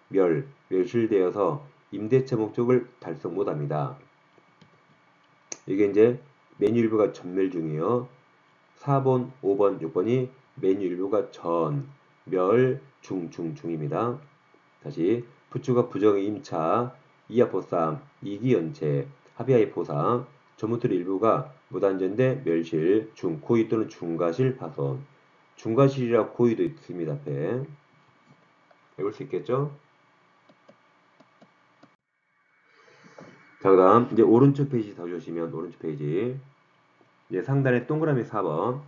멸실되어서 임대차 목적을 달성 못합니다. 이게 이제 메뉴 일부가 전멸 중이에요. 4번, 5번, 6번이 메뉴 일부가 중입니다. 다시 부추가 부정의 임차, 이하포상, 이기연체, 합의하의 포상, 전무틀 일부가 무단전대, 멸실, 고의 또는 중과실 파손. 중과실이라 고의도 있습니다. 앞에. 읽을 수 있겠죠? 자, 그 다음 이제 오른쪽 페이지 더 주시면 오른쪽 페이지 이제 상단에 동그라미 4번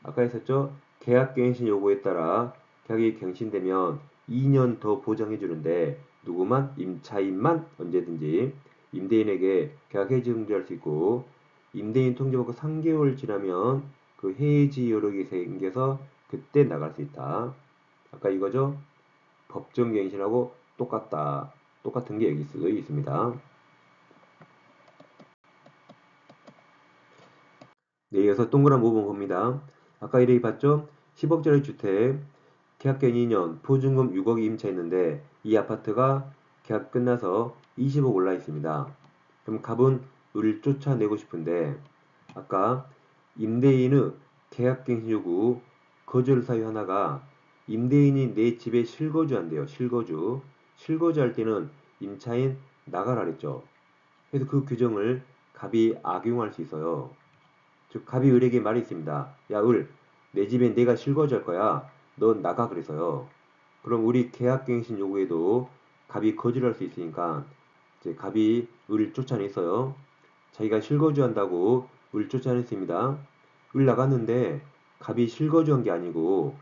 아까 했었죠? 계약갱신 요구에 따라 계약이 갱신되면 2년 더 보장해 주는데 누구만? 임차인만 언제든지 임대인에게 계약 해지 정지할 수 있고 임대인 통지받고 3개월 지나면 그 해지 여력이 생겨서 그때 나갈 수 있다. 아까 이거죠? 법정갱신하고 똑같다. 똑같은 게 여기 수도 있습니다. 네, 이어서 동그란 5번 봅니다. 아까 이렇게 봤죠? 10억짜리 주택, 계약기간 2년, 보증금 6억이 임차했는데 이 아파트가 계약 끝나서 20억 올라 있습니다. 그럼 갑은 을을 쫓아내고 싶은데 아까 임대인의 계약갱신 요구, 거절 사유 하나가 임대인이 내 집에 실거주한대요. 실거주. 실거주할 때는 임차인 나가라 그랬죠. 그래서 그 규정을 갑이 악용할 수 있어요. 즉 갑이 을에게 말이 있습니다. 야 을, 내 집에 내가 실거주할 거야. 넌 나가 그래서요. 그럼 우리 계약갱신 요구에도 갑이 거절할 수 있으니까 이제 갑이 을을 쫓아냈어요. 자기가 실거주한다고 을 쫓아냈습니다. 을 나갔는데 갑이 실거주한 게 아니고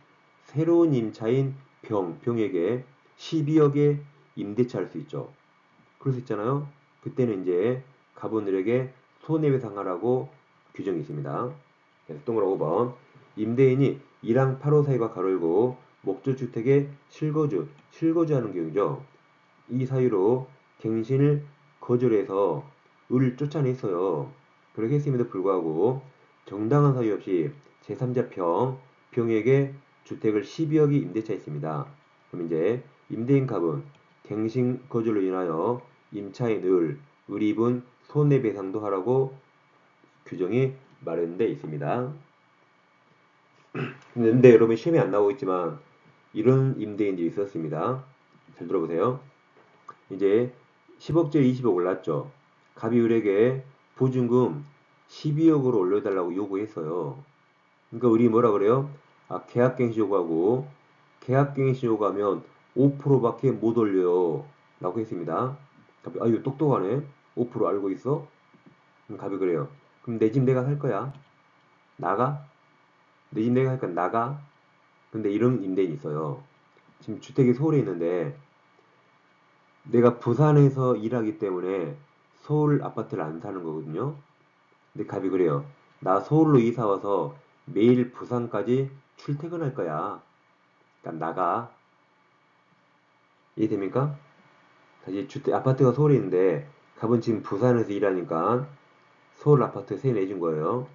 새로운 임차인 병에게 12억에 임대차 할 수 있죠. 그럴 수 있잖아요. 그때는 이제 갑은 을에게 손해배상하라고 규정이 있습니다. 그래서 동그란 5번 임대인이 1항 8호 사유가 가로열고 목조주택에 실거주하는 경우죠. 이 사유로 갱신을 거절해서 을을 쫓아냈어요. 그렇게 했음에도 불구하고 정당한 사유 없이 제3자 병에게 주택을 12억이 임대차 했습니다. 그럼 이제 임대인 갑은 갱신 거절로 인하여 임차인 을입은 손해배상도 하라고 규정이 마련되어 있습니다. 근데 여러분 시험에 안 나오고 있지만 이런 임대인들이 있었습니다. 잘 들어보세요. 이제 10억짜리 20억 올랐죠. 갑이 을에게 보증금 12억으로 올려달라고 요구했어요. 그러니까 을이 뭐라 그래요? 아, 계약갱신 요구하고 계약갱신 요구하면 5%밖에 못 올려요. 라고 했습니다. 갑이 이거 똑똑하네. 5% 알고 있어? 그럼 갑이 그래요. 그럼 내 집 내가 살 거야. 나가? 내 집 내가 살 거야. 나가? 근데 이런 임대인이 있어요. 지금 주택이 서울에 있는데 내가 부산에서 일하기 때문에 서울 아파트를 안 사는 거거든요. 근데 갑이 그래요. 나 서울로 이사 와서 매일 부산까지 출퇴근할 거야. 그러니까 나가. 이해됩니까? 다시 주택 아파트가 서울에 있는데 갑은 지금 부산에서 일하니까 서울 아파트에 세 내준 거예요.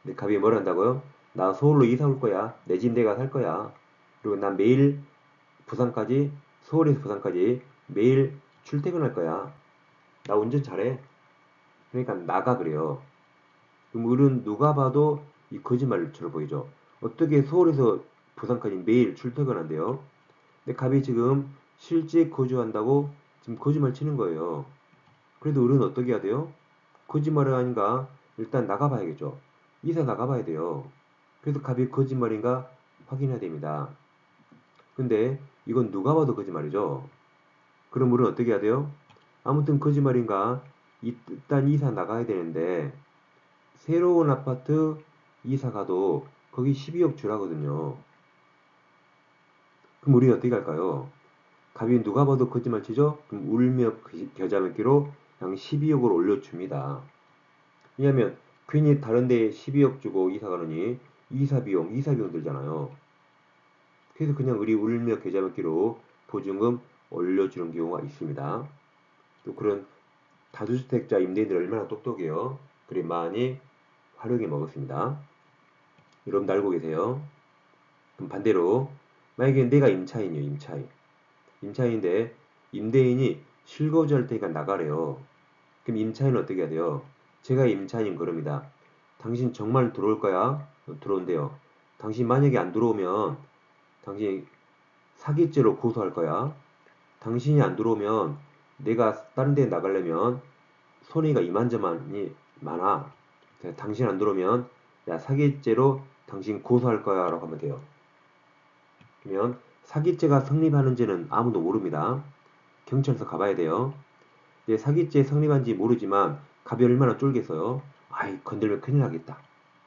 근데 갑이 뭘 한다고요? 나 서울로 이사 올 거야. 내 집 내가 살 거야. 그리고 난 매일 부산까지 서울에서 부산까지 매일 출퇴근할 거야. 나 운전 잘해. 그러니까 나가 그래요. 그럼 을은 누가 봐도 이 거짓말처럼 보이죠. 어떻게 서울에서 부산까지 매일 출퇴근한대요. 근데 갑이 지금 실제 거주한다고 지금 거짓말 치는 거예요. 그래도 을은 어떻게 해야 돼요? 거짓말을 하니까 일단 나가봐야겠죠. 이사 나가봐야 돼요. 그래서 갑이 거짓말인가 확인해야 됩니다. 근데 이건 누가 봐도 거짓말이죠. 그럼 우리는 어떻게 해야 돼요? 아무튼 거짓말인가 일단 이사 나가야 되는데 새로운 아파트 이사 가도 거기 12억 주라거든요. 그럼 우리는 어떻게 할까요? 갑이 누가 봐도 거짓말 치죠? 그럼 울며 겨자 먹기로 그냥 12억을 올려줍니다. 왜냐면 괜히 다른 데에 12억 주고 이사 가느니 이사 비용 들잖아요. 그래서 그냥 우리 울며 겨자 먹기로 보증금 올려주는 경우가 있습니다. 또 그런 다주택자 임대인들 얼마나 똑똑해요. 그래 많이 활용해 먹었습니다. 여러분도 알고 계세요. 그럼 반대로 만약에 내가 임차인이에요. 임차인인데 임대인이 실거주할 테니까 나가래요. 그럼 임차인은 어떻게 해야 돼요? 제가 임차인 그럽니다. 당신 정말 들어올 거야? 들어온대요. 당신 만약에 안 들어오면 당신 사기죄로 고소할 거야. 당신이 안 들어오면 내가 다른 데 나가려면 손해가 이만저만이 많아. 당신 안 들어오면 야 사기죄로 당신 고소할 거야 라고 하면 돼요. 그러면 사기죄가 성립하는지는 아무도 모릅니다. 경찰서 가봐야 돼요. 이제 사기죄 성립한지 모르지만 갑이 얼마나 쫄겠어요. 아이 건들면 큰일 나겠다.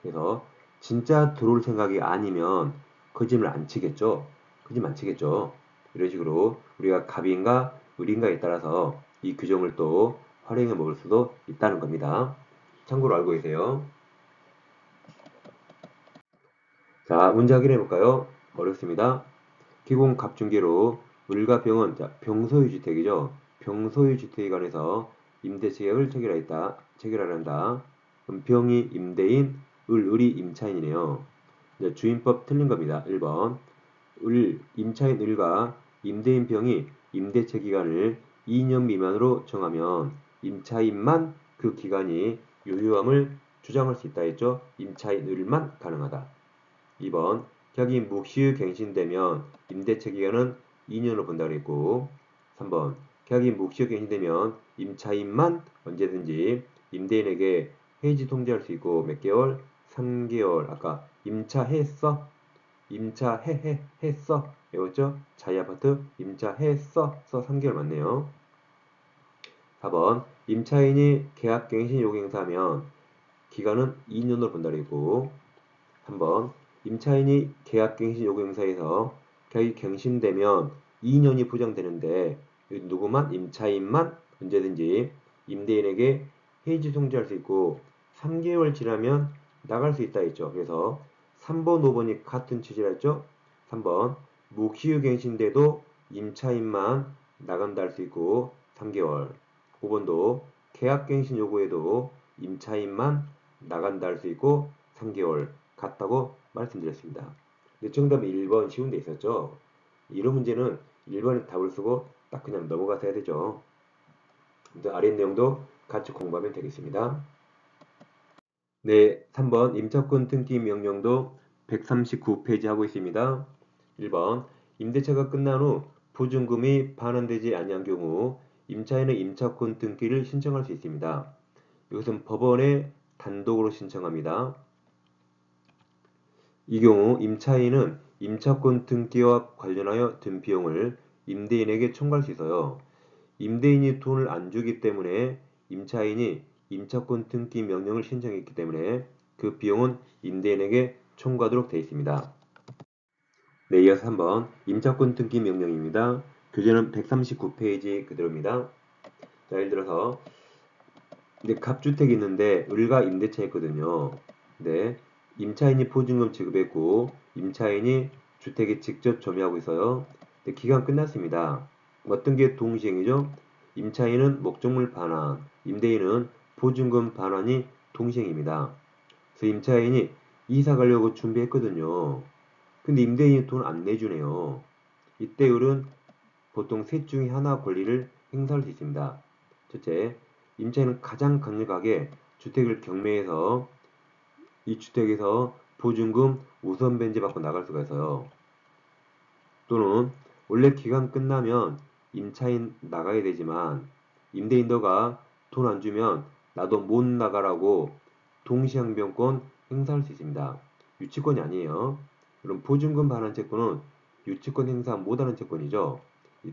그래서 진짜 들어올 생각이 아니면 거짓말 안 치겠죠. 거짓말 안 치겠죠. 이런 식으로 우리가 갑인가 을인가에 따라서 이 규정을 또 활용해 먹을 수도 있다는 겁니다. 참고로 알고 계세요. 자, 문제 확인해 볼까요? 어렵습니다. 기공 갑중계로 을과 병은 자, 병소유 주택이죠. 병소유 주택에 관해서 임대차 계약을 체결하란다. 그럼 병이 임대인, 을이 임차인이네요. 이제 주임법 틀린 겁니다. 1번. 임차인 을과 임대인 병이 임대차 기간을 2년 미만으로 정하면 임차인만 그 기간이 유효함을 주장할 수 있다 했죠. 임차인 을만 가능하다. 2번. 계약이 묵시의 갱신되면 임대차 기간은 2년으로 본다고 했고 3번. 계약이 묵시의 갱신되면 임차인만 언제든지 임대인에게 해지 통지할 수 있고 몇 개월? 3개월. 아까 임차했어? 임차했어? 외웠죠? 자이아파트 임차했어? 3개월 맞네요. 4번. 임차인이 계약갱신 요구 행사하면 기간은 2년으로 본다고 했고 3번. 임차인이 계약갱신 요구 행사에서 계약이 갱신되면 2년이 보장되는데 누구만? 임차인만 언제든지 임대인에게 해지 통지할 수 있고 3개월 지나면 나갈 수 있다 했죠. 그래서 3번, 5번이 같은 취지라 했죠. 3번 묵시유갱신돼도 임차인만 나간다 할 수 있고 3개월. 5번도 계약갱신 요구에도 임차인만 나간다 할 수 있고 3개월 같다고 말씀드렸습니다. 근데 정답은 1번 쉬운 데 있었죠. 이런 문제는 1번에 답을 쓰고 딱 그냥 넘어가서 해야 되죠. 아래 내용도 같이 공부하면 되겠습니다. 네, 3번 임차권 등기 명령도 139페이지 하고 있습니다. 1번 임대차가 끝난 후 보증금이 반환되지 아니한 경우 임차인은 임차권 등기를 신청할 수 있습니다. 이것은 법원에 단독으로 신청합니다. 이 경우 임차인은 임차권 등기와 관련하여 든 비용을 임대인에게 청구할 수 있어요. 임대인이 돈을 안 주기 때문에 임차인이 임차권 등기 명령을 신청했기 때문에 그 비용은 임대인에게 청구하도록 되어 있습니다. 네, 이어서 한번 임차권 등기 명령입니다. 교재는 139페이지 그대로입니다. 자, 예를 들어서 갑주택이 있는데 을과 임대차 있거든요. 네, 임차인이 보증금 지급했고 임차인이 주택에 직접 점유하고 있어요. 네, 기간 끝났습니다. 어떤 게 동시행이죠? 임차인은 목적물 반환, 임대인은 보증금 반환이 동시행입니다. 그래서 임차인이 이사 가려고 준비했거든요. 근데 임대인이 돈 안 내주네요. 이때 을은 보통 셋 중에 하나 권리를 행사할 수 있습니다. 첫째, 임차인은 가장 강력하게 주택을 경매해서 이 주택에서 보증금 우선 변제 받고 나갈 수가 있어요. 또는 원래 기간 끝나면 임차인 나가야 되지만 임대인 너가 돈 안 주면 나도 못 나가라고 동시항변권 행사할 수 있습니다. 유치권이 아니에요. 그럼 보증금 반환 채권은 유치권 행사 못하는 채권이죠.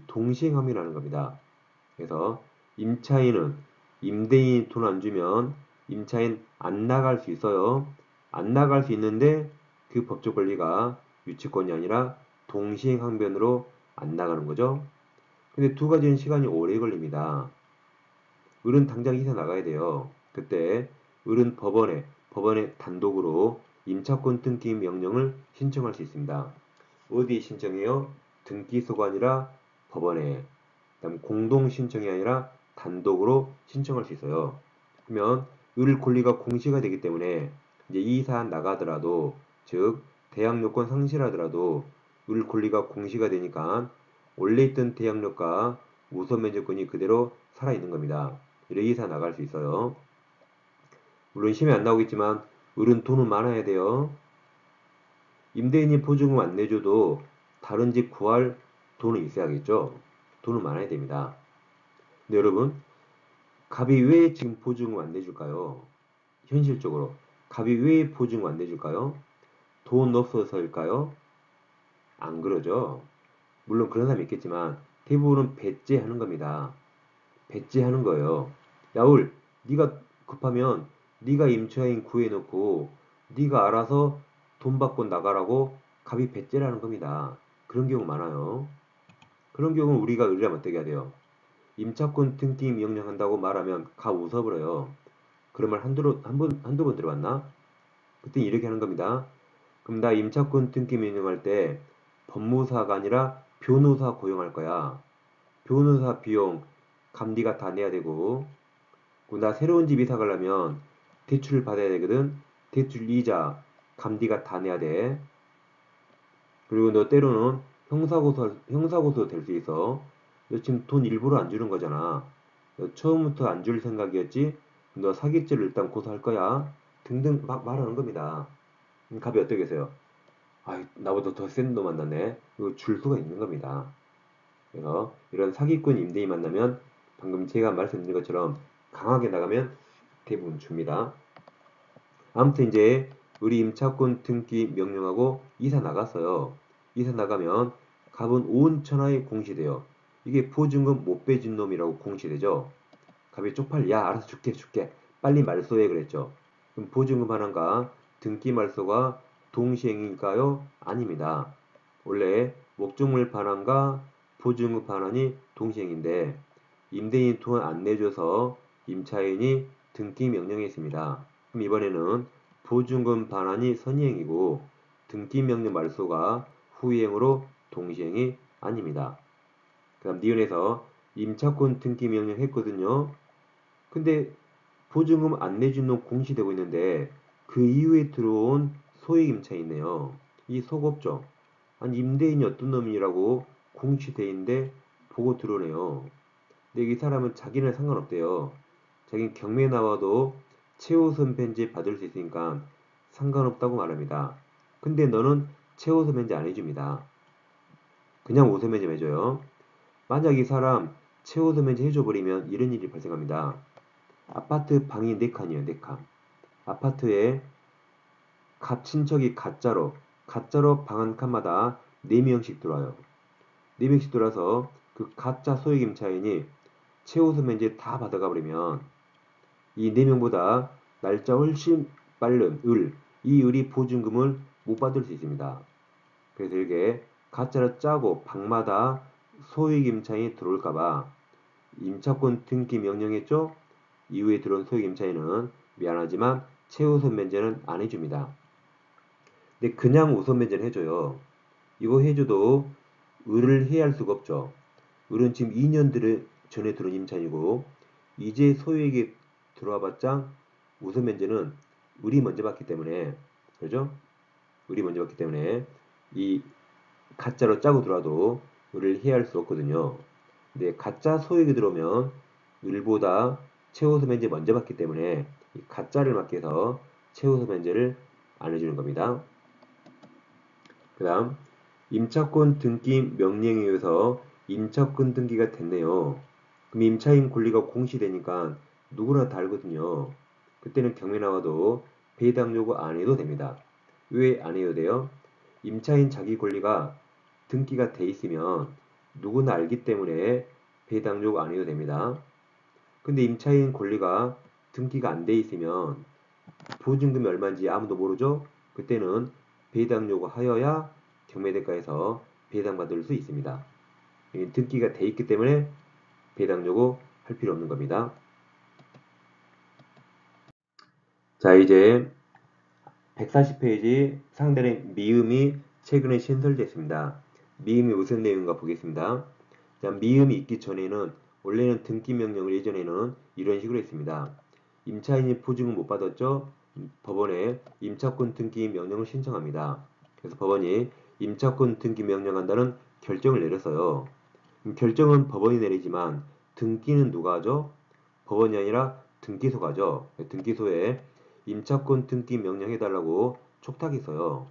동시행함이라는 겁니다. 그래서 임차인은 임대인이 돈 안 주면 임차인 안 나갈 수 있어요. 안 나갈 수 있는데 그 법적 권리가 유치권이 아니라 동시행항변으로 안 나가는 거죠. 근데 두 가지는 시간이 오래 걸립니다. 을은 당장 이사 나가야 돼요. 그때 을은 법원에 단독으로 임차권 등기 명령을 신청할 수 있습니다. 어디 신청해요? 등기소가 아니라 법원에. 그다음 공동 신청이 아니라 단독으로 신청할 수 있어요. 그러면 을 권리가 공시가 되기 때문에 이제 이사 나가더라도 즉 대항 요건 상실하더라도 을 권리가 공시가 되니까 원래 있던 대항력과 우선 면제권이 그대로 살아있는 겁니다. 이래 이사 나갈 수 있어요. 물론 시험에 안 나오겠지만 을은 돈은 많아야 돼요. 임대인이 보증금 안 내줘도 다른 집 구할 돈은 있어야겠죠. 돈은 많아야 됩니다. 근데 여러분 갑이 왜 지금 보증금 안 내줄까요? 현실적으로 갑이 왜 보증금 안 내줄까요? 돈 없어서일까요? 안 그러죠. 물론 그런 사람이 있겠지만 대부분은 배째하는 겁니다. 배째하는 거예요. 야울, 네가 급하면 네가 임차인 구해놓고 네가 알아서 돈 받고 나가라고 갑이 배째라는 겁니다. 그런 경우 많아요. 그런 경우 우리가 의뢰하면 어떻게 해야 돼요? 임차권 등기 명령한다고 말하면 갑 웃어버려요. 그런 말 한두 번 들어봤나? 그때 이렇게 하는 겁니다. 그럼 나 임차권 등기 명령할 때 법무사가 아니라 변호사 고용할 거야. 변호사 비용 감리가 다 내야 되고, 나 새로운 집 이사 가려면 대출을 받아야 되거든. 대출 이자 감리가 다 내야 돼. 그리고 너 때로는 형사고소 될 수 있어. 너 지금 돈 일부러 안 주는 거잖아. 너 처음부터 안 줄 생각이었지? 너 사기죄로 일단 고소할 거야. 등등 막 말하는 겁니다. 갑이 어떻겠어요? 아, 나보다 더 센 놈 만났네. 이거 줄 수가 있는 겁니다. 그래서 이런 사기꾼 임대인 만나면 방금 제가 말씀드린 것처럼 강하게 나가면 대부분 줍니다. 아무튼 이제 우리 임차권 등기 명령하고 이사 나갔어요. 이사 나가면 갑은 온천하에 공시돼요. 이게 보증금 못 빼준 놈이라고 공시되죠. 갑이 쪽팔리, 야, 알아서 줄게. 빨리 말소해 그랬죠. 그럼 보증금 반환과 등기 말소가 동시행일까요? 아닙니다. 원래 목적물 반환과 보증금 반환이 동시행인데 임대인이 돈 안 내줘서 임차인이 등기 명령했습니다. 그럼 이번에는 보증금 반환이 선이행이고 등기 명령 말소가 후이행으로 동시행이 아닙니다. 그 다음 니은에서 임차권 등기 명령 했거든요. 근데 보증금 안 내준 놈 공시되고 있는데 그 이후에 들어온 소액임차 있네요. 이 속업죠. 아니 임대인이 어떤 놈이라고 공시돼 있는데 보고 들어오네요. 근데 이 사람은 자기는 상관없대요. 자기는 경매 나와도 최우선 변제 받을 수 있으니까 상관없다고 말합니다. 근데 너는 최우선 변제 안 해줍니다. 그냥 우선 변제 해줘요. 만약 이 사람 최우선 변제 해줘버리면 이런 일이 발생합니다. 아파트 방이 4칸이에요. 4칸. 아파트에 친척이 가짜로 방 한 칸마다 4명씩 들어와요. 4명씩 들어와서 그 가짜 소액임차인이 최우선 면제 다 받아가 버리면 이 4명보다 날짜 훨씬 빠른 이 을이 보증금을 못 받을 수 있습니다. 그래서 이게 가짜로 짜고 방마다 소액임차인이 들어올까봐 임차권 등기 명령했죠? 이후에 들어온 소액임차인은 미안하지만 최우선 면제는 안 해줍니다. 근데 그냥 우선 면제는 해줘요. 이거 해줘도 을을 해야 할 수가 없죠. 을은 지금 2년 전에 들어온 임차인이고 이제 소유에게 들어와봤자 우선 면제는 을이 먼저 받기 때문에 그죠? 을이 먼저 받기 때문에 이 가짜로 짜고 들어와도 을을 해야 할 수 없거든요. 근데 가짜 소유액이 들어오면 을보다 최우선 면제 먼저 받기 때문에 이 가짜를 막기 위해서 최우선 면제를 안 해주는 겁니다. 그 다음 임차권 등기 명령에 의해서 임차권 등기가 됐네요. 그럼 임차인 권리가 공시되니까 누구나 다 알거든요. 그때는 경매 나와도 배당 요구 안 해도 됩니다. 왜 안 해도 돼요? 임차인 자기 권리가 등기가 돼 있으면 누구나 알기 때문에 배당 요구 안 해도 됩니다. 근데 임차인 권리가 등기가 안 돼 있으면 보증금이 얼마인지 아무도 모르죠? 그때는 배당 요구하여야 경매대가에서 배당받을 수 있습니다. 등기가 돼 있기 때문에 배당 요구 할 필요 없는 겁니다. 자, 이제 140페이지 상단에 미음이 최근에 신설됐습니다. 미음이 무슨 내용인가 보겠습니다. 자, 미음이 있기 전에는 원래는 등기 명령을 예전에는 이런 식으로 했습니다. 임차인이 보증금 못 받았죠? 법원에 임차권 등기 명령을 신청합니다. 그래서 법원이 임차권 등기 명령한다는 결정을 내렸어요. 결정은 법원이 내리지만 등기는 누가 하죠? 법원이 아니라 등기소가 하죠. 등기소에 임차권 등기 명령해달라고 촉탁이 있어요.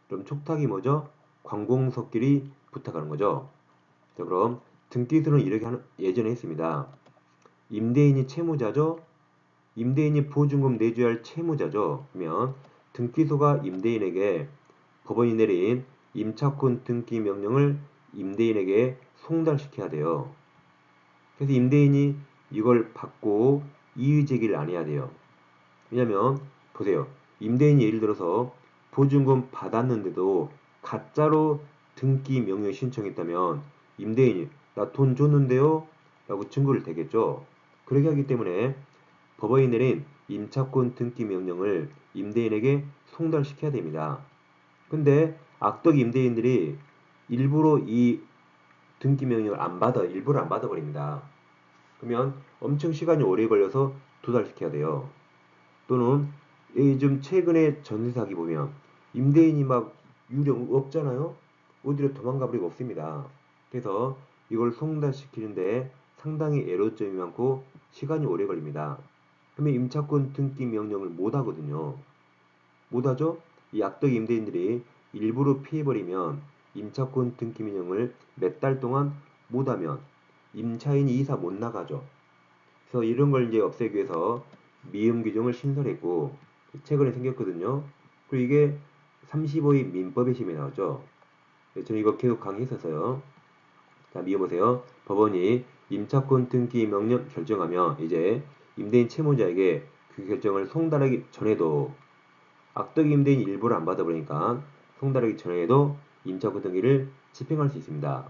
그럼 촉탁이 뭐죠? 관공서끼리 부탁하는 거죠. 자, 그럼 등기소는 이렇게 예전에 했습니다. 임대인이 채무자죠? 임대인이 보증금 내줘야 할 채무자죠. 그러면 등기소가 임대인에게 법원이 내린 임차권 등기 명령을 임대인에게 송달시켜야 돼요. 그래서 임대인이 이걸 받고 이의제기를 안 해야 돼요. 왜냐면 보세요. 임대인이 예를 들어서 보증금 받았는데도 가짜로 등기 명령 신청했다면 임대인이 나 돈 줬는데요? 라고 증거를 대겠죠. 그렇게 하기 때문에 법원이 내린 임차권 등기 명령을 임대인에게 송달시켜야 됩니다. 근데 악덕 임대인들이 일부러 이 등기 명령을 일부러 안 받아버립니다. 그러면 엄청 시간이 오래 걸려서 도달시켜야 돼요. 또는 요즘 최근에 전세 사기 보면 임대인이 막 유령 없잖아요. 어디로 도망가 버리고 없습니다. 그래서 이걸 송달시키는데 상당히 애로점이 많고 시간이 오래 걸립니다. 그러면 임차권 등기 명령을 못 하거든요. 못 하죠? 이 악덕 임대인들이 일부러 피해버리면 임차권 등기 명령을 몇 달 동안 못 하면 임차인이 이사 못 나가죠. 그래서 이런 걸 이제 없애기 위해서 미음 규정을 신설했고 최근에 생겼거든요. 그리고 이게 35의 민법의 심에 나오죠. 저는 이거 계속 강의했었어요. 자, 미어보세요. 법원이 임차권 등기 명령 결정하면 이제 임대인 채무자에게 그 결정을 송달하기 전에도 악덕 임대인 일부를 안 받아버리니까 송달하기 전에도 임차권 등기를 집행할 수 있습니다.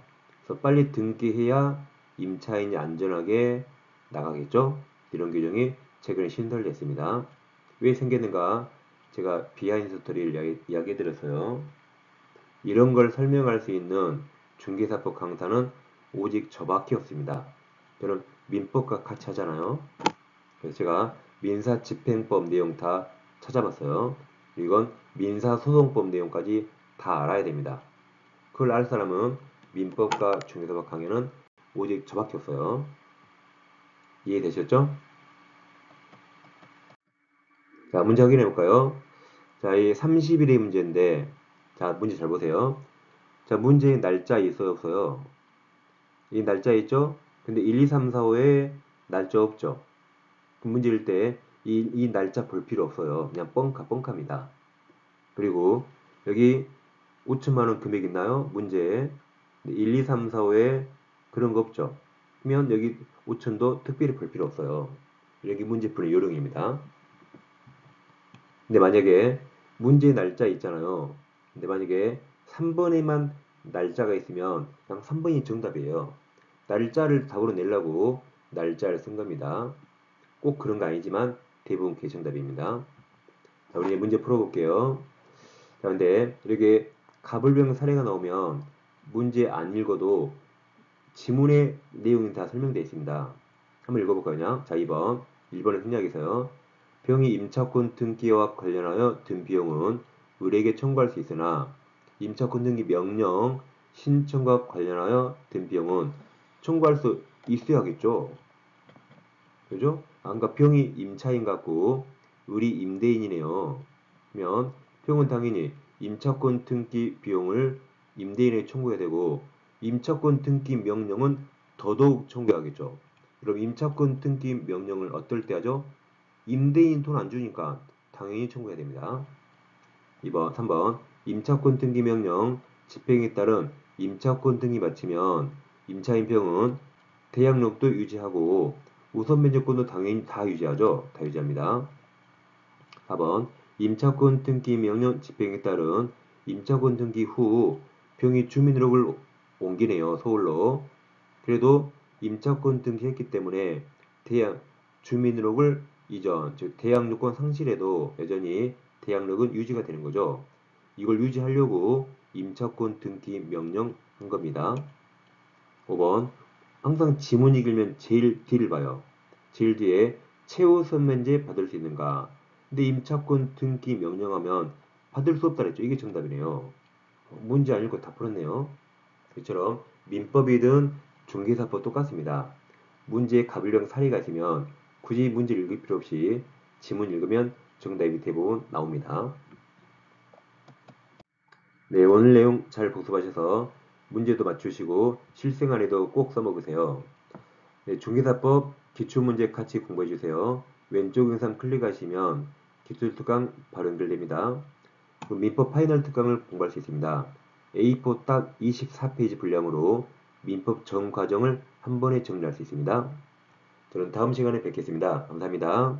그래서 빨리 등기해야 임차인이 안전하게 나가겠죠? 이런 규정이 최근에 신설됐습니다. 왜 생겼는가? 제가 비하인드 스토리를 이야기해드렸어요. 이런 걸 설명할 수 있는 중개사법 강사는 오직 저밖에 없습니다. 저는 민법과 같이 하잖아요. 그래서 제가 민사집행법 내용 다 찾아봤어요. 이건 민사소송법 내용까지 다 알아야 됩니다. 그걸 알 사람은 민법과 중개사법 강의는 오직 저밖에 없어요. 이해되셨죠? 자, 문제 확인해 볼까요? 자, 이 30일의 문제인데, 자, 문제 잘 보세요. 자, 문제의 날짜 있어요, 없어요? 이 날짜 있죠? 근데 1, 2, 3, 4, 5에 날짜 없죠? 그 문제일 때 이 날짜 볼 필요 없어요. 그냥 뻥카입니다. 그리고 여기 5천만 원 금액 있나요? 문제에 1, 2, 3, 4, 5에 그런 거 없죠? 그러면 여기 5천도 특별히 볼 필요 없어요. 여기 문제 푸는 요령입니다. 근데 만약에 문제의 날짜 있잖아요. 근데 만약에 3번에만 날짜가 있으면 그냥 3번이 정답이에요. 날짜를 답으로 내려고 날짜를 쓴 겁니다. 꼭 그런 거 아니지만 대부분 그게 정답입니다. 자, 우리 이제 문제 풀어볼게요. 자, 근데 이렇게 가불병 사례가 나오면 문제 안 읽어도 지문의 내용이 다 설명되어 있습니다. 한번 읽어볼까요? 자, 2번. 1번의 생략에서요. 병이 임차권 등기와 관련하여 든 비용은 의뢰에게 청구할 수 있으나 임차권 등기 명령 신청과 관련하여 든 비용은 청구할 수 있어야겠죠. 그죠? 아까 병이 임차인 같고 우리 임대인이네요. 그러면 병은 당연히 임차권 등기 비용을 임대인에게 청구해야 되고 임차권 등기 명령은 더더욱 청구해야겠죠. 그럼 임차권 등기 명령을 어떨 때 하죠? 임대인 돈 안 주니까 당연히 청구해야 됩니다. 2번, 3번 임차권 등기 명령 집행에 따른 임차권 등기 마치면 임차인평은 대양록도 유지하고 우선 면적권도 당연히 다 유지하죠. 다 유지합니다. 4번 임차권 등기 명령 집행에 따른 임차권 등기 후 병이 주민등록을 옮기네요. 서울로. 그래도 임차권 등기했기 때문에 주민등록을 이전, 즉 대양록권 상실에도 여전히 대양록은 유지가 되는 거죠. 이걸 유지하려고 임차권 등기 명령 한 겁니다. 5번 항상 지문 읽으면 제일 뒤를 봐요. 제일 뒤에 최우선 면제 받을 수 있는가? 근데 임차권 등기 명령하면 받을 수 없다 그랬죠. 이게 정답이네요. 문제 안 읽고 다 풀었네요. 이처럼 민법이든 중개사법 똑같습니다. 문제에 가불령 사례가 있으면 굳이 문제를 읽을 필요 없이 지문 읽으면 정답이 대부분 나옵니다. 네, 오늘 내용 잘 복습하셔서 문제도 맞추시고 실생활에도 꼭 써먹으세요. 네, 중개사법 기출문제 같이 공부해주세요. 왼쪽 영상 클릭하시면 기술특강 바로 연결됩니다. 민법 파이널 특강을 공부할 수 있습니다. A4 딱 24페이지 분량으로 민법 전 과정을 한 번에 정리할 수 있습니다. 저는 다음 시간에 뵙겠습니다. 감사합니다.